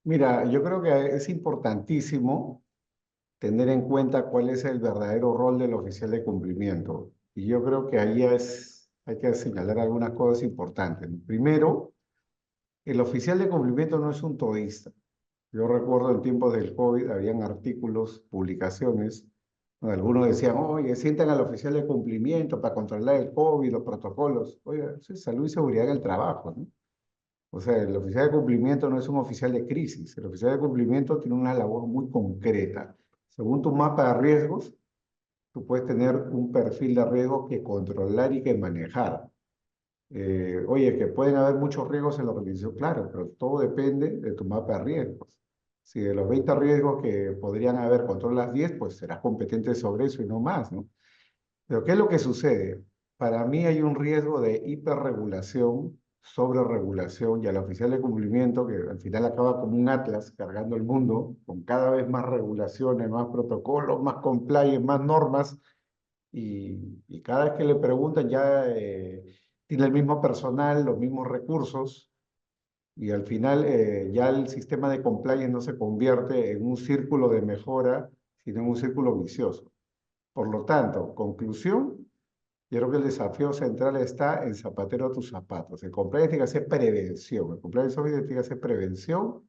S2: Mira, yo creo que es importantísimo tener en cuenta cuál es el verdadero rol del oficial de cumplimiento. Y yo creo que ahí hay que señalar algunas cosas importantes. Primero, el oficial de cumplimiento no es un todista. Yo recuerdo en tiempos del COVID, habían artículos, publicaciones, donde algunos decían, oye, sientan al oficial de cumplimiento para controlar el COVID, los protocolos. Oye, eso es salud y seguridad en el trabajo, ¿no? O sea, el oficial de cumplimiento no es un oficial de crisis. El oficial de cumplimiento tiene una labor muy concreta. Según tu mapa de riesgos, tú puedes tener un perfil de riesgo que controlar y que manejar. Oye, que pueden haber muchos riesgos en la organización, claro, pero todo depende de tu mapa de riesgos. Si de los 20 riesgos que podrían haber controlas 10, pues serás competente sobre eso y no más, ¿no? Pero ¿qué es lo que sucede? Para mí hay un riesgo de hiperregulación, sobreregulación y al oficial de cumplimiento, que al final acaba como un atlas cargando el mundo, con cada vez más regulaciones, más protocolos, más compliance, más normas, y cada vez que le preguntan ya tiene el mismo personal, los mismos recursos, y al final ya el sistema de compliance no se convierte en un círculo de mejora, sino en un círculo vicioso. Por lo tanto, conclusión, yo creo que el desafío central está en zapatero a tus zapatos. El compliance tiene que hacer prevención. El compliance officer tiene que hacer prevención,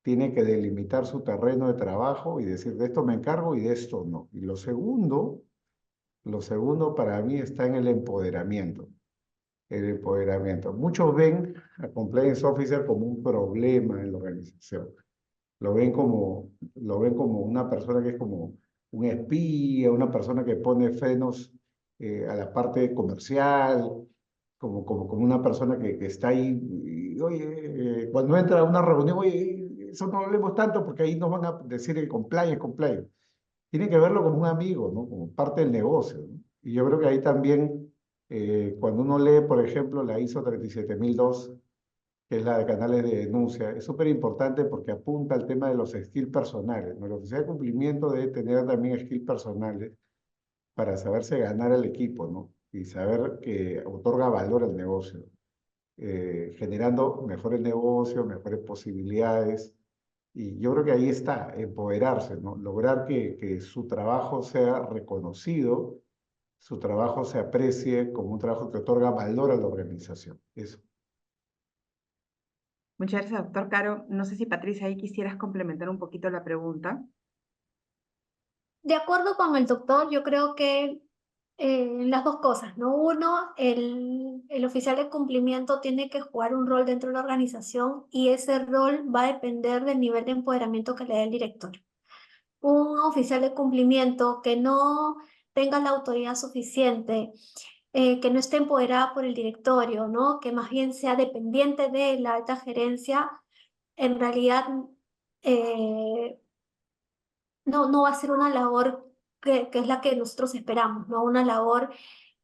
S2: tiene que delimitar su terreno de trabajo y decir, de esto me encargo y de esto no. Y lo segundo para mí está en el empoderamiento. El empoderamiento. Muchos ven a compliance officer como un problema en la organización. Lo ven como una persona que es como un espía, una persona que pone frenos a la parte comercial, como una persona que está ahí, y, oye, cuando entra a una reunión, oye, eso no hablemos tanto porque ahí nos van a decir el compliance, compliance. Tiene que verlo como un amigo, ¿no? Como parte del negocio, ¿no? Y yo creo que ahí también, cuando uno lee, por ejemplo, la ISO 37002, que es la de canales de denuncia, es súper importante porque apunta al tema de los skills personales, ¿no? La oficina de cumplimiento debe tener también skills personales para saberse ganar al equipo, ¿no? Y saber que otorga valor al negocio, generando mejores negocios, mejores posibilidades. Y yo creo que ahí está, empoderarse, ¿no? Lograr que su trabajo sea reconocido, su trabajo se aprecie como un trabajo que otorga valor a la organización. Eso.
S1: Muchas gracias, doctor Caro. No sé si Patricia ahí quisieras complementar un poquito la pregunta.
S3: De acuerdo con el doctor, yo creo que las dos cosas, ¿no? Uno, el oficial de cumplimiento tiene que jugar un rol dentro de la organización y ese rol va a depender del nivel de empoderamiento que le dé el director. Un oficial de cumplimiento que no tenga la autoridad suficiente, que no esté empoderada por el directorio, ¿no? Que más bien sea dependiente de la alta gerencia, en realidad eh, no va a ser una labor que es la que nosotros esperamos, ¿no? Una labor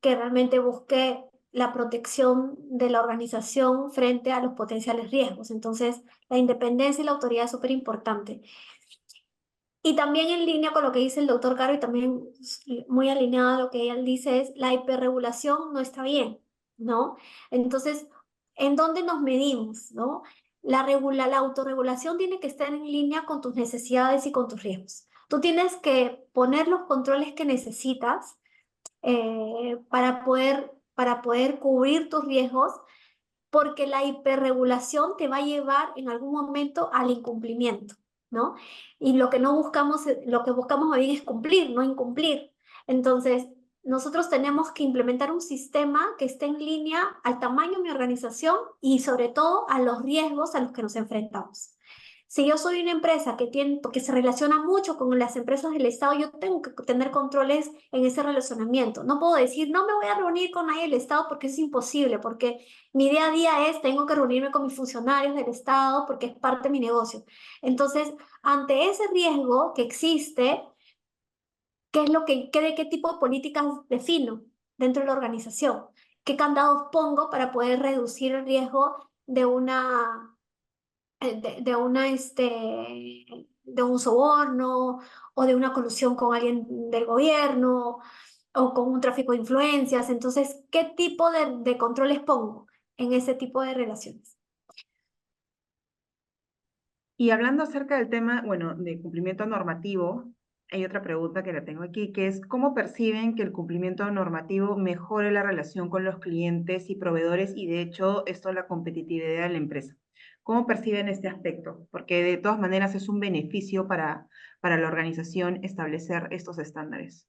S3: que realmente busque la protección de la organización frente a los potenciales riesgos. Entonces, la independencia y la autoridad es súper importante. Y también en línea con lo que dice el doctor Caro y también muy alineado a lo que él dice es la hiperregulación no está bien, ¿no? Entonces, ¿en dónde nos medimos, no? La autorregulación tiene que estar en línea con tus necesidades y con tus riesgos. Tú tienes que poner los controles que necesitas para poder cubrir tus riesgos porque la hiperregulación te va a llevar en algún momento al incumplimiento, ¿no? Y lo que no buscamos, lo que buscamos más bien es cumplir, no incumplir. Entonces, nosotros tenemos que implementar un sistema que esté en línea al tamaño de mi organización y sobre todo a los riesgos a los que nos enfrentamos. Si yo soy una empresa que se relaciona mucho con las empresas del Estado, yo tengo que tener controles en ese relacionamiento. No puedo decir, no me voy a reunir con nadie del Estado porque es imposible, porque mi día a día es, tengo que reunirme con mis funcionarios del Estado porque es parte de mi negocio. Entonces, ante ese riesgo que existe, ¿de qué tipo de políticas defino dentro de la organización? ¿Qué candados pongo para poder reducir el riesgo de un soborno o de una colusión con alguien del gobierno o con un tráfico de influencias? Entonces, ¿qué tipo de controles pongo en ese tipo de relaciones?
S1: Y hablando acerca del tema, bueno, de cumplimiento normativo, hay otra pregunta que la tengo aquí, que es ¿cómo perciben que el cumplimiento normativo mejore la relación con los clientes y proveedores y de hecho esto la competitividad de la empresa? ¿Cómo perciben este aspecto? Porque de todas maneras es un beneficio para la organización establecer estos estándares.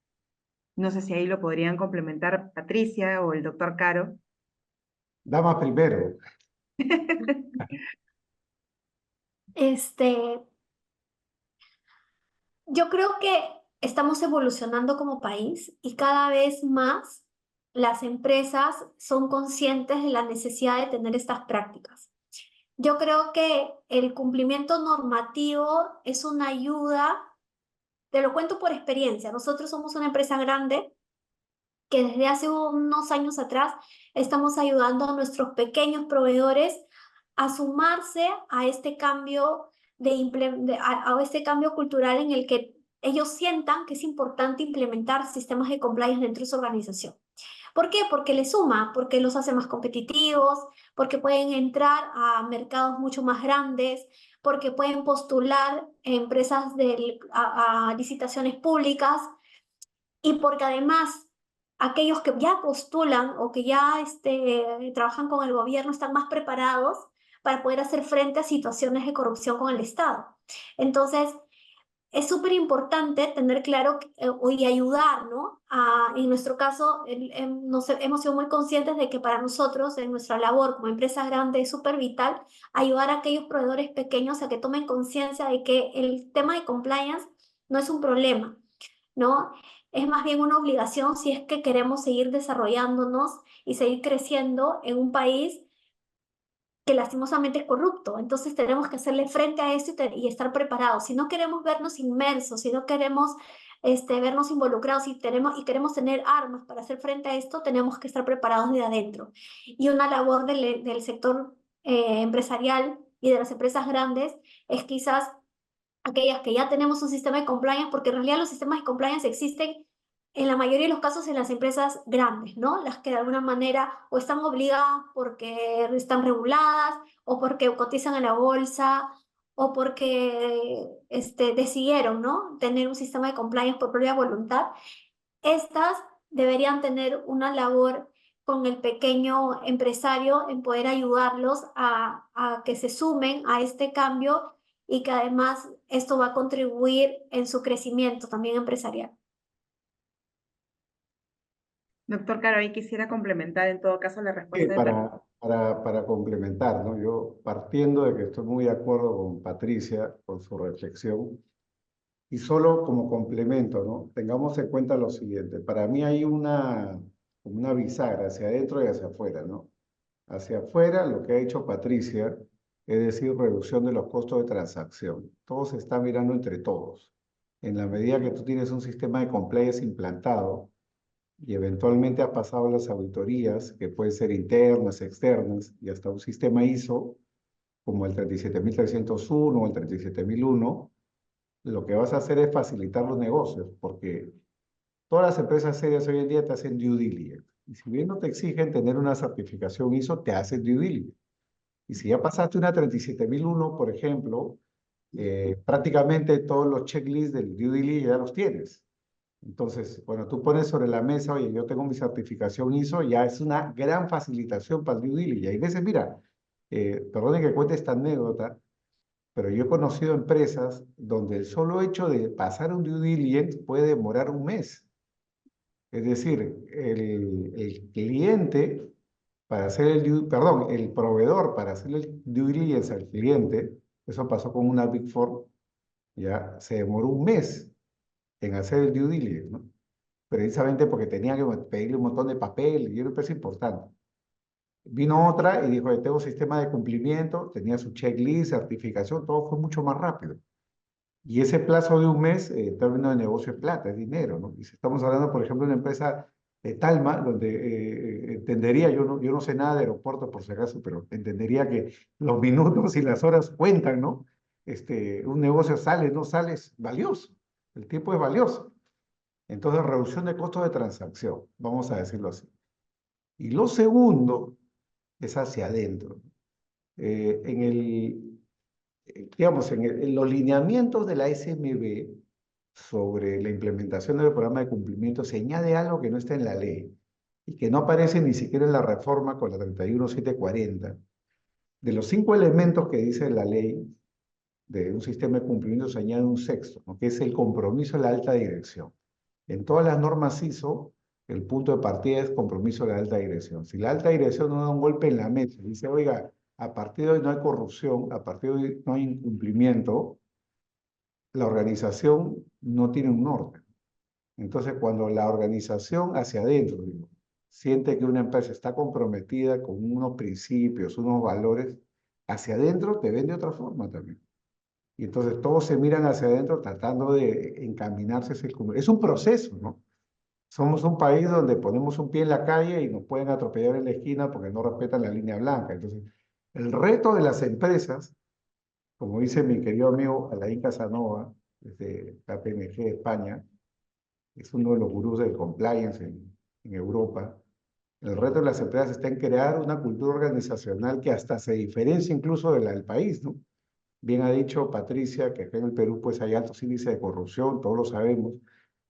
S1: No sé si ahí lo podrían complementar Patricia o el doctor Caro.
S2: Dama primero.
S3: Este, yo creo que estamos evolucionando como país y cada vez más las empresas son conscientes de la necesidad de tener estas prácticas. Yo creo que el cumplimiento normativo es una ayuda, te lo cuento por experiencia. Nosotros somos una empresa grande que desde hace unos años atrás estamos ayudando a nuestros pequeños proveedores a sumarse a este cambio a este cambio cultural en el que ellos sientan que es importante implementar sistemas de compliance dentro de su organización. ¿Por qué? Porque les suma, porque los hace más competitivos, porque pueden entrar a mercados mucho más grandes, porque pueden postular empresas a licitaciones públicas y porque además aquellos que ya postulan o que ya trabajan con el gobierno están más preparados para poder hacer frente a situaciones de corrupción con el Estado. Entonces, es súper importante tener claro y ayudar, ¿no? En nuestro caso, hemos sido muy conscientes de que para nosotros, en nuestra labor como empresa grande, es súper vital ayudar a aquellos proveedores pequeños a que tomen conciencia de que el tema de compliance no es un problema, ¿no? Es más bien una obligación si es que queremos seguir desarrollándonos y seguir creciendo en un país que lastimosamente es corrupto. Entonces tenemos que hacerle frente a esto y estar preparados. Si no queremos vernos inmersos, si no queremos vernos involucrados y queremos tener armas para hacer frente a esto, tenemos que estar preparados de adentro. Y una labor del sector empresarial y de las empresas grandes es quizás aquellas que ya tenemos un sistema de compliance, porque en realidad los sistemas de compliance existen en la mayoría de los casos en las empresas grandes, ¿no? Las que de alguna manera o están obligadas porque están reguladas o porque cotizan en la bolsa o porque decidieron, ¿no? Tener un sistema de compliance por propia voluntad. Estas deberían tener una labor con el pequeño empresario en poder ayudarlos a que se sumen a este cambio y que además esto va a contribuir en su crecimiento también empresarial.
S1: Doctor Caro, ahí quisiera complementar en todo caso la
S2: Sí,
S1: respuesta de Patricia.
S2: para complementar, ¿no? Yo partiendo de que estoy muy de acuerdo con Patricia, con su reflexión, y solo como complemento, ¿no? Tengamos en cuenta lo siguiente. Para mí hay una bisagra hacia adentro y hacia afuera, ¿no? Hacia afuera, lo que ha hecho Patricia, es decir, reducción de los costos de transacción. Todo se está mirando entre todos. En la medida que tú tienes un sistema de compliance implantado y eventualmente has pasado las auditorías, que pueden ser internas, externas, y hasta un sistema ISO, como el 37301 o el 37001, lo que vas a hacer es facilitar los negocios, porque todas las empresas serias hoy en día te hacen due diligence. Y si bien no te exigen tener una certificación ISO, te hacen due diligence. Y si ya pasaste una 37001, por ejemplo, prácticamente todos los checklists del due diligence ya los tienes. Entonces, cuando tú pones sobre la mesa, oye, yo tengo mi certificación ISO, ya es una gran facilitación para el due diligence. Y hay veces, mira, perdone que cuente esta anécdota, pero yo he conocido empresas donde el solo hecho de pasar un due diligence puede demorar un mes. Es decir, el cliente para hacer el proveedor para hacer el due diligence al cliente, eso pasó con una Big Four, ya se demoró un mes en hacer el due diligence, ¿no? Precisamente porque tenía que pedirle un montón de papel y era un precio importante. Vino otra y dijo, tengo sistema de cumplimiento, tenía su checklist, certificación, todo fue mucho más rápido. Y ese plazo de un mes, en términos de negocio, es plata, es dinero, ¿no? Y si estamos hablando, por ejemplo, de una empresa de Talma, donde entendería, yo no sé nada de aeropuertos por si acaso, pero entendería que los minutos y las horas cuentan, ¿no? Un negocio sale, no sale, es valioso. El tiempo es valioso. Entonces, reducción de costos de transacción, vamos a decirlo así. Y lo segundo es hacia adentro. En digamos, en los lineamientos de la SMB sobre la implementación del programa de cumplimiento se añade algo que no está en la ley y que no aparece ni siquiera en la reforma con la 31740. De los 5 elementos que dice la ley de un sistema de cumplimiento se añade un sexto, ¿no? Que es el compromiso de la alta dirección. En todas las normas ISO, el punto de partida es compromiso de la alta dirección. Si la alta dirección no da un golpe en la mesa y dice, oiga, a partir de hoy no hay corrupción, a partir de hoy no hay incumplimiento, la organización no tiene un norte. Entonces, cuando la organización hacia adentro, digo, siente que una empresa está comprometida con unos principios, unos valores, hacia adentro te ven de otra forma también. Y entonces todos se miran hacia adentro tratando de encaminarse hacia el cumplimiento. Es un proceso, ¿no? Somos un país donde ponemos un pie en la calle y nos pueden atropellar en la esquina porque no respetan la línea blanca. Entonces, el reto de las empresas, como dice mi querido amigo Alain Casanova, desde KPMG España, es uno de los gurús del compliance en Europa. El reto de las empresas está en crear una cultura organizacional que hasta se diferencia incluso de la del país, ¿no? Bien ha dicho Patricia que acá en el Perú pues hay altos índices de corrupción, todos lo sabemos,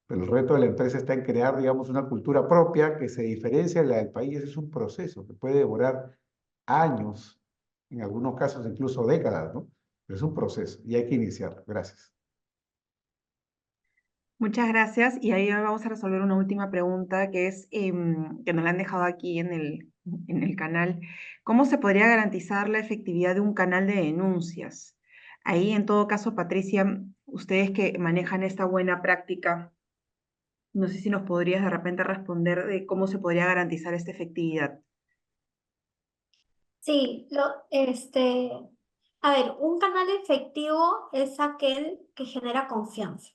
S2: pero el reto de la empresa está en crear, digamos, una cultura propia que se diferencia de la del país. Ese es un proceso que puede demorar años, en algunos casos incluso décadas, ¿no? Pero es un proceso y hay que iniciar. Gracias.
S1: Muchas gracias. Y ahí vamos a resolver una última pregunta que es que nos la han dejado aquí en el canal. ¿Cómo se podría garantizar la efectividad de un canal de denuncias? Ahí, en todo caso, Patricia, ustedes que manejan esta buena práctica, no sé si nos podrías de repente responder de cómo se podría garantizar esta efectividad.
S3: Sí, a ver, un canal efectivo es aquel que genera confianza,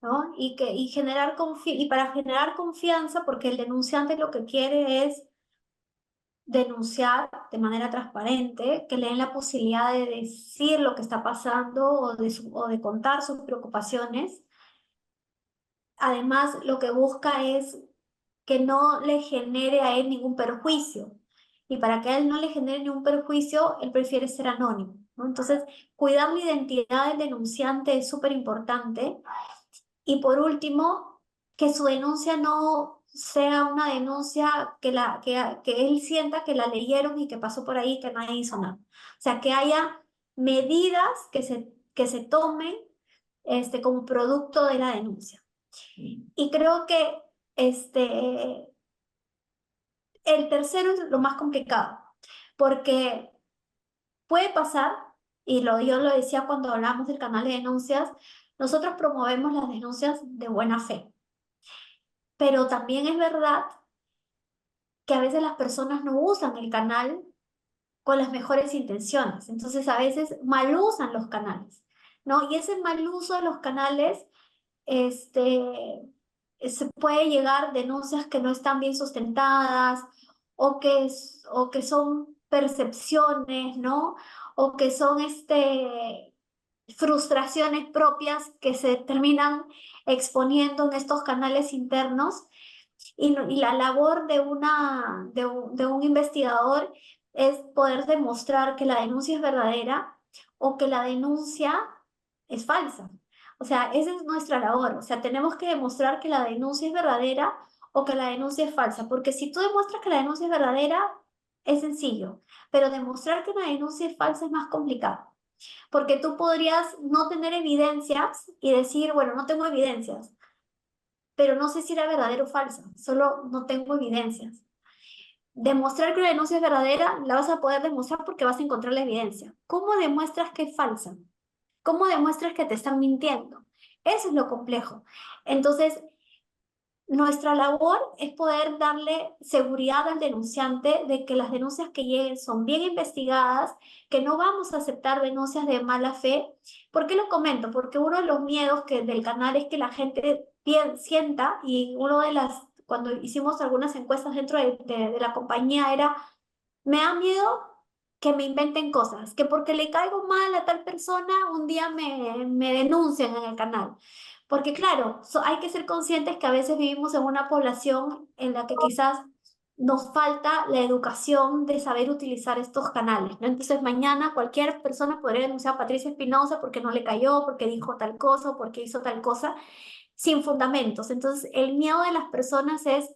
S3: ¿no? Y para generar confianza, porque el denunciante lo que quiere es denunciar de manera transparente, que le den la posibilidad de decir lo que está pasando o de contar sus preocupaciones. Además, lo que busca es que no le genere a él ningún perjuicio. Y para que a él no le genere ningún perjuicio, él prefiere ser anónimo, ¿no? Entonces, cuidar la identidad del denunciante es súper importante. Y por último, que su denuncia no sea una denuncia que él sienta que la leyeron y que pasó por ahí y que nadie hizo nada. O sea, que haya medidas que se tomen como producto de la denuncia. Y creo que Este, el tercero es lo más complicado, porque puede pasar, y yo lo decía cuando hablamos del canal de denuncias, nosotros promovemos las denuncias de buena fe, pero también es verdad que a veces las personas no usan el canal con las mejores intenciones. Entonces, a veces mal usan los canales, ¿no? Y ese mal uso de los canales, este, se puede llegar denuncias que no están bien sustentadas o que son percepciones, ¿no? O que son frustraciones propias que se terminan exponiendo en estos canales internos y la labor de un investigador es poder demostrar que la denuncia es verdadera o que la denuncia es falsa. O sea, esa es nuestra labor. O sea, tenemos que demostrar que la denuncia es verdadera o que la denuncia es falsa. Porque si tú demuestras que la denuncia es verdadera, es sencillo. Pero demostrar que una denuncia es falsa es más complicado. Porque tú podrías no tener evidencias y decir, bueno, no tengo evidencias, pero no sé si era verdadero o falsa, solo no tengo evidencias. Demostrar que una denuncia es verdadera, la vas a poder demostrar porque vas a encontrar la evidencia. ¿Cómo demuestras que es falsa? ¿Cómo demuestras que te están mintiendo? Eso es lo complejo. Entonces, nuestra labor es poder darle seguridad al denunciante de que las denuncias que lleguen son bien investigadas, que no vamos a aceptar denuncias de mala fe. ¿Por qué lo comento? Porque uno de los miedos del canal es que la gente sienta, y cuando hicimos algunas encuestas dentro de la compañía era, me da miedo que me inventen cosas, que porque le caigo mal a tal persona, un día me denuncian en el canal. Porque claro, hay que ser conscientes que a veces vivimos en una población en la que quizás nos falta la educación de saber utilizar estos canales, ¿no? Entonces mañana cualquier persona podría denunciar a Patricia Espinosa porque no le cayó, porque dijo tal cosa, o porque hizo tal cosa, sin fundamentos. Entonces el miedo de las personas es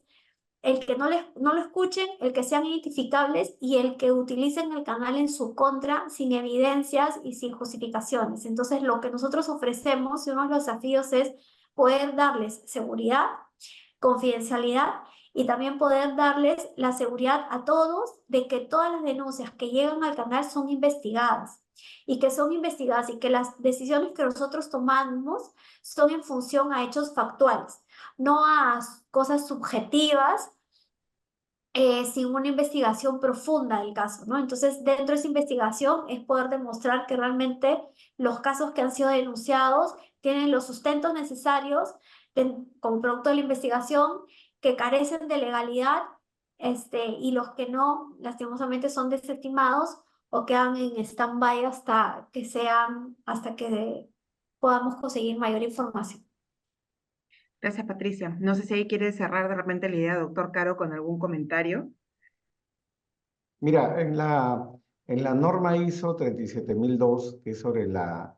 S3: el que no lo escuchen, el que sean identificables y el que utilicen el canal en su contra sin evidencias y sin justificaciones. Entonces, lo que nosotros ofrecemos y uno de los desafíos es poder darles seguridad, confidencialidad y también poder darles la seguridad a todos de que todas las denuncias que llegan al canal son investigadas y que son investigadas y que las decisiones que nosotros tomamos son en función a hechos factuales, no a cosas subjetivas, sin una investigación profunda del caso, ¿no? Entonces, dentro de esa investigación es poder demostrar que realmente los casos que han sido denunciados tienen los sustentos necesarios como producto de la investigación, que carecen de legalidad, y los que no, lastimosamente, son desestimados o quedan en stand-by hasta que podamos conseguir mayor información.
S1: Gracias, Patricia. No sé si ahí quiere cerrar de repente la idea, doctor Caro, con algún comentario.
S2: Mira, en la norma ISO 37002, que es sobre la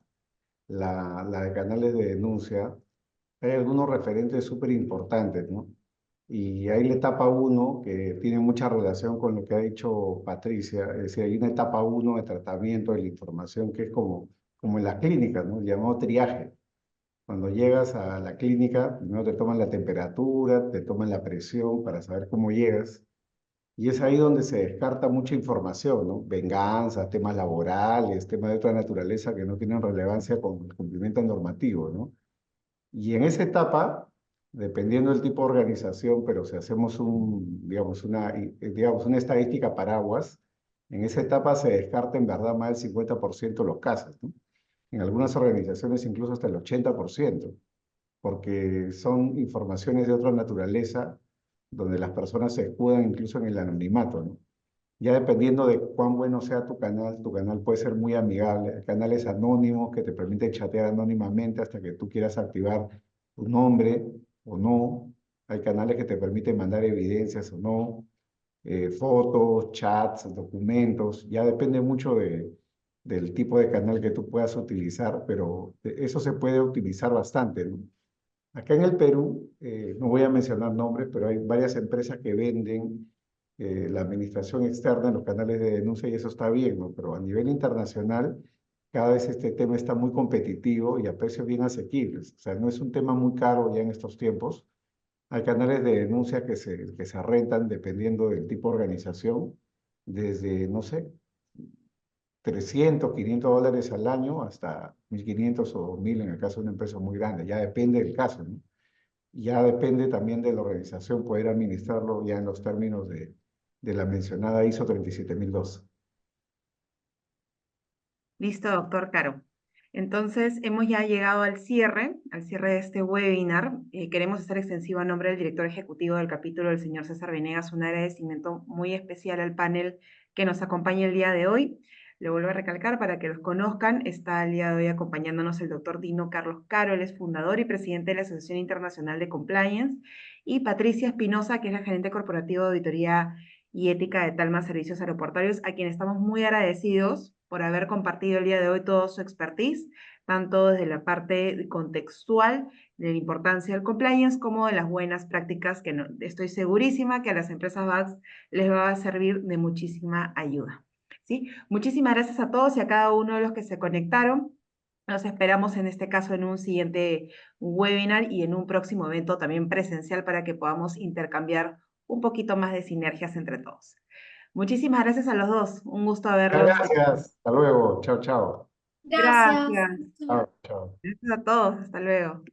S2: de canales de denuncia, hay algunos referentes súper importantes, ¿no? Y hay la etapa 1 que tiene mucha relación con lo que ha dicho Patricia, es decir, hay una etapa 1 de tratamiento de la información que es como en las clínicas, ¿no? El llamado triaje. Cuando llegas a la clínica, primero te toman la temperatura, te toman la presión para saber cómo llegas, y es ahí donde se descarta mucha información, ¿no? Venganza, temas laborales, temas de otra naturaleza que no tienen relevancia con el cumplimiento normativo, ¿no? Y en esa etapa, dependiendo del tipo de organización, pero si hacemos digamos, una estadística paraguas, en esa etapa se descarta en verdad más del 50% de los casos, ¿no? En algunas organizaciones incluso hasta el 80%, porque son informaciones de otra naturaleza donde las personas se escudan incluso en el anonimato, ¿no? Ya dependiendo de cuán bueno sea tu canal puede ser muy amigable. Hay canales anónimos que te permiten chatear anónimamente hasta que tú quieras activar tu nombre o no. Hay canales que te permiten mandar evidencias o no, fotos, chats, documentos. Ya depende mucho del tipo de canal que tú puedas utilizar, pero eso se puede utilizar bastante, ¿no? Acá en el Perú, no voy a mencionar nombres, pero hay varias empresas que venden la administración externa en los canales de denuncia y eso está bien, ¿no? Pero a nivel internacional, cada vez este tema está muy competitivo y a precios bien asequibles. O sea, no es un tema muy caro ya en estos tiempos Hay canales de denuncia que se rentan dependiendo del tipo de organización, desde, no sé, 300, $500 al año hasta 1.500 o 1.000 en el caso de una empresa muy grande. Ya depende del caso, ¿no? Ya depende también de la organización poder administrarlo ya en los términos de la mencionada ISO 37002.
S1: Listo, doctor Caro. Entonces, hemos ya llegado al cierre de este webinar. Queremos hacer extensivo a nombre del director ejecutivo del capítulo, el señor César Venegas, un agradecimiento muy especial al panel que nos acompaña el día de hoy. Le vuelvo a recalcar para que los conozcan, está el día de hoy acompañándonos el doctor Dino Carlos Caro, él es fundador y presidente de la Asociación Internacional de Compliance, y Patricia Espinosa, que es la gerente corporativa de auditoría y ética de Talma Servicios Aeroportuarios, a quien estamos muy agradecidos por haber compartido el día de hoy todo su expertise, tanto desde la parte contextual de la importancia del compliance como de las buenas prácticas que no, estoy segurísima que a las empresas VAX les va a servir de muchísima ayuda. ¿Sí? Muchísimas gracias a todos y a cada uno de los que se conectaron. Nos esperamos en este caso en un siguiente webinar y en un próximo evento también presencial para que podamos intercambiar un poquito más de sinergias entre todos. Muchísimas gracias a los dos. Un gusto haberlos.
S2: Gracias. Hasta luego. Chao, chao.
S3: Gracias.
S1: Gracias.
S2: Chao, chao.
S1: Gracias a todos. Hasta luego.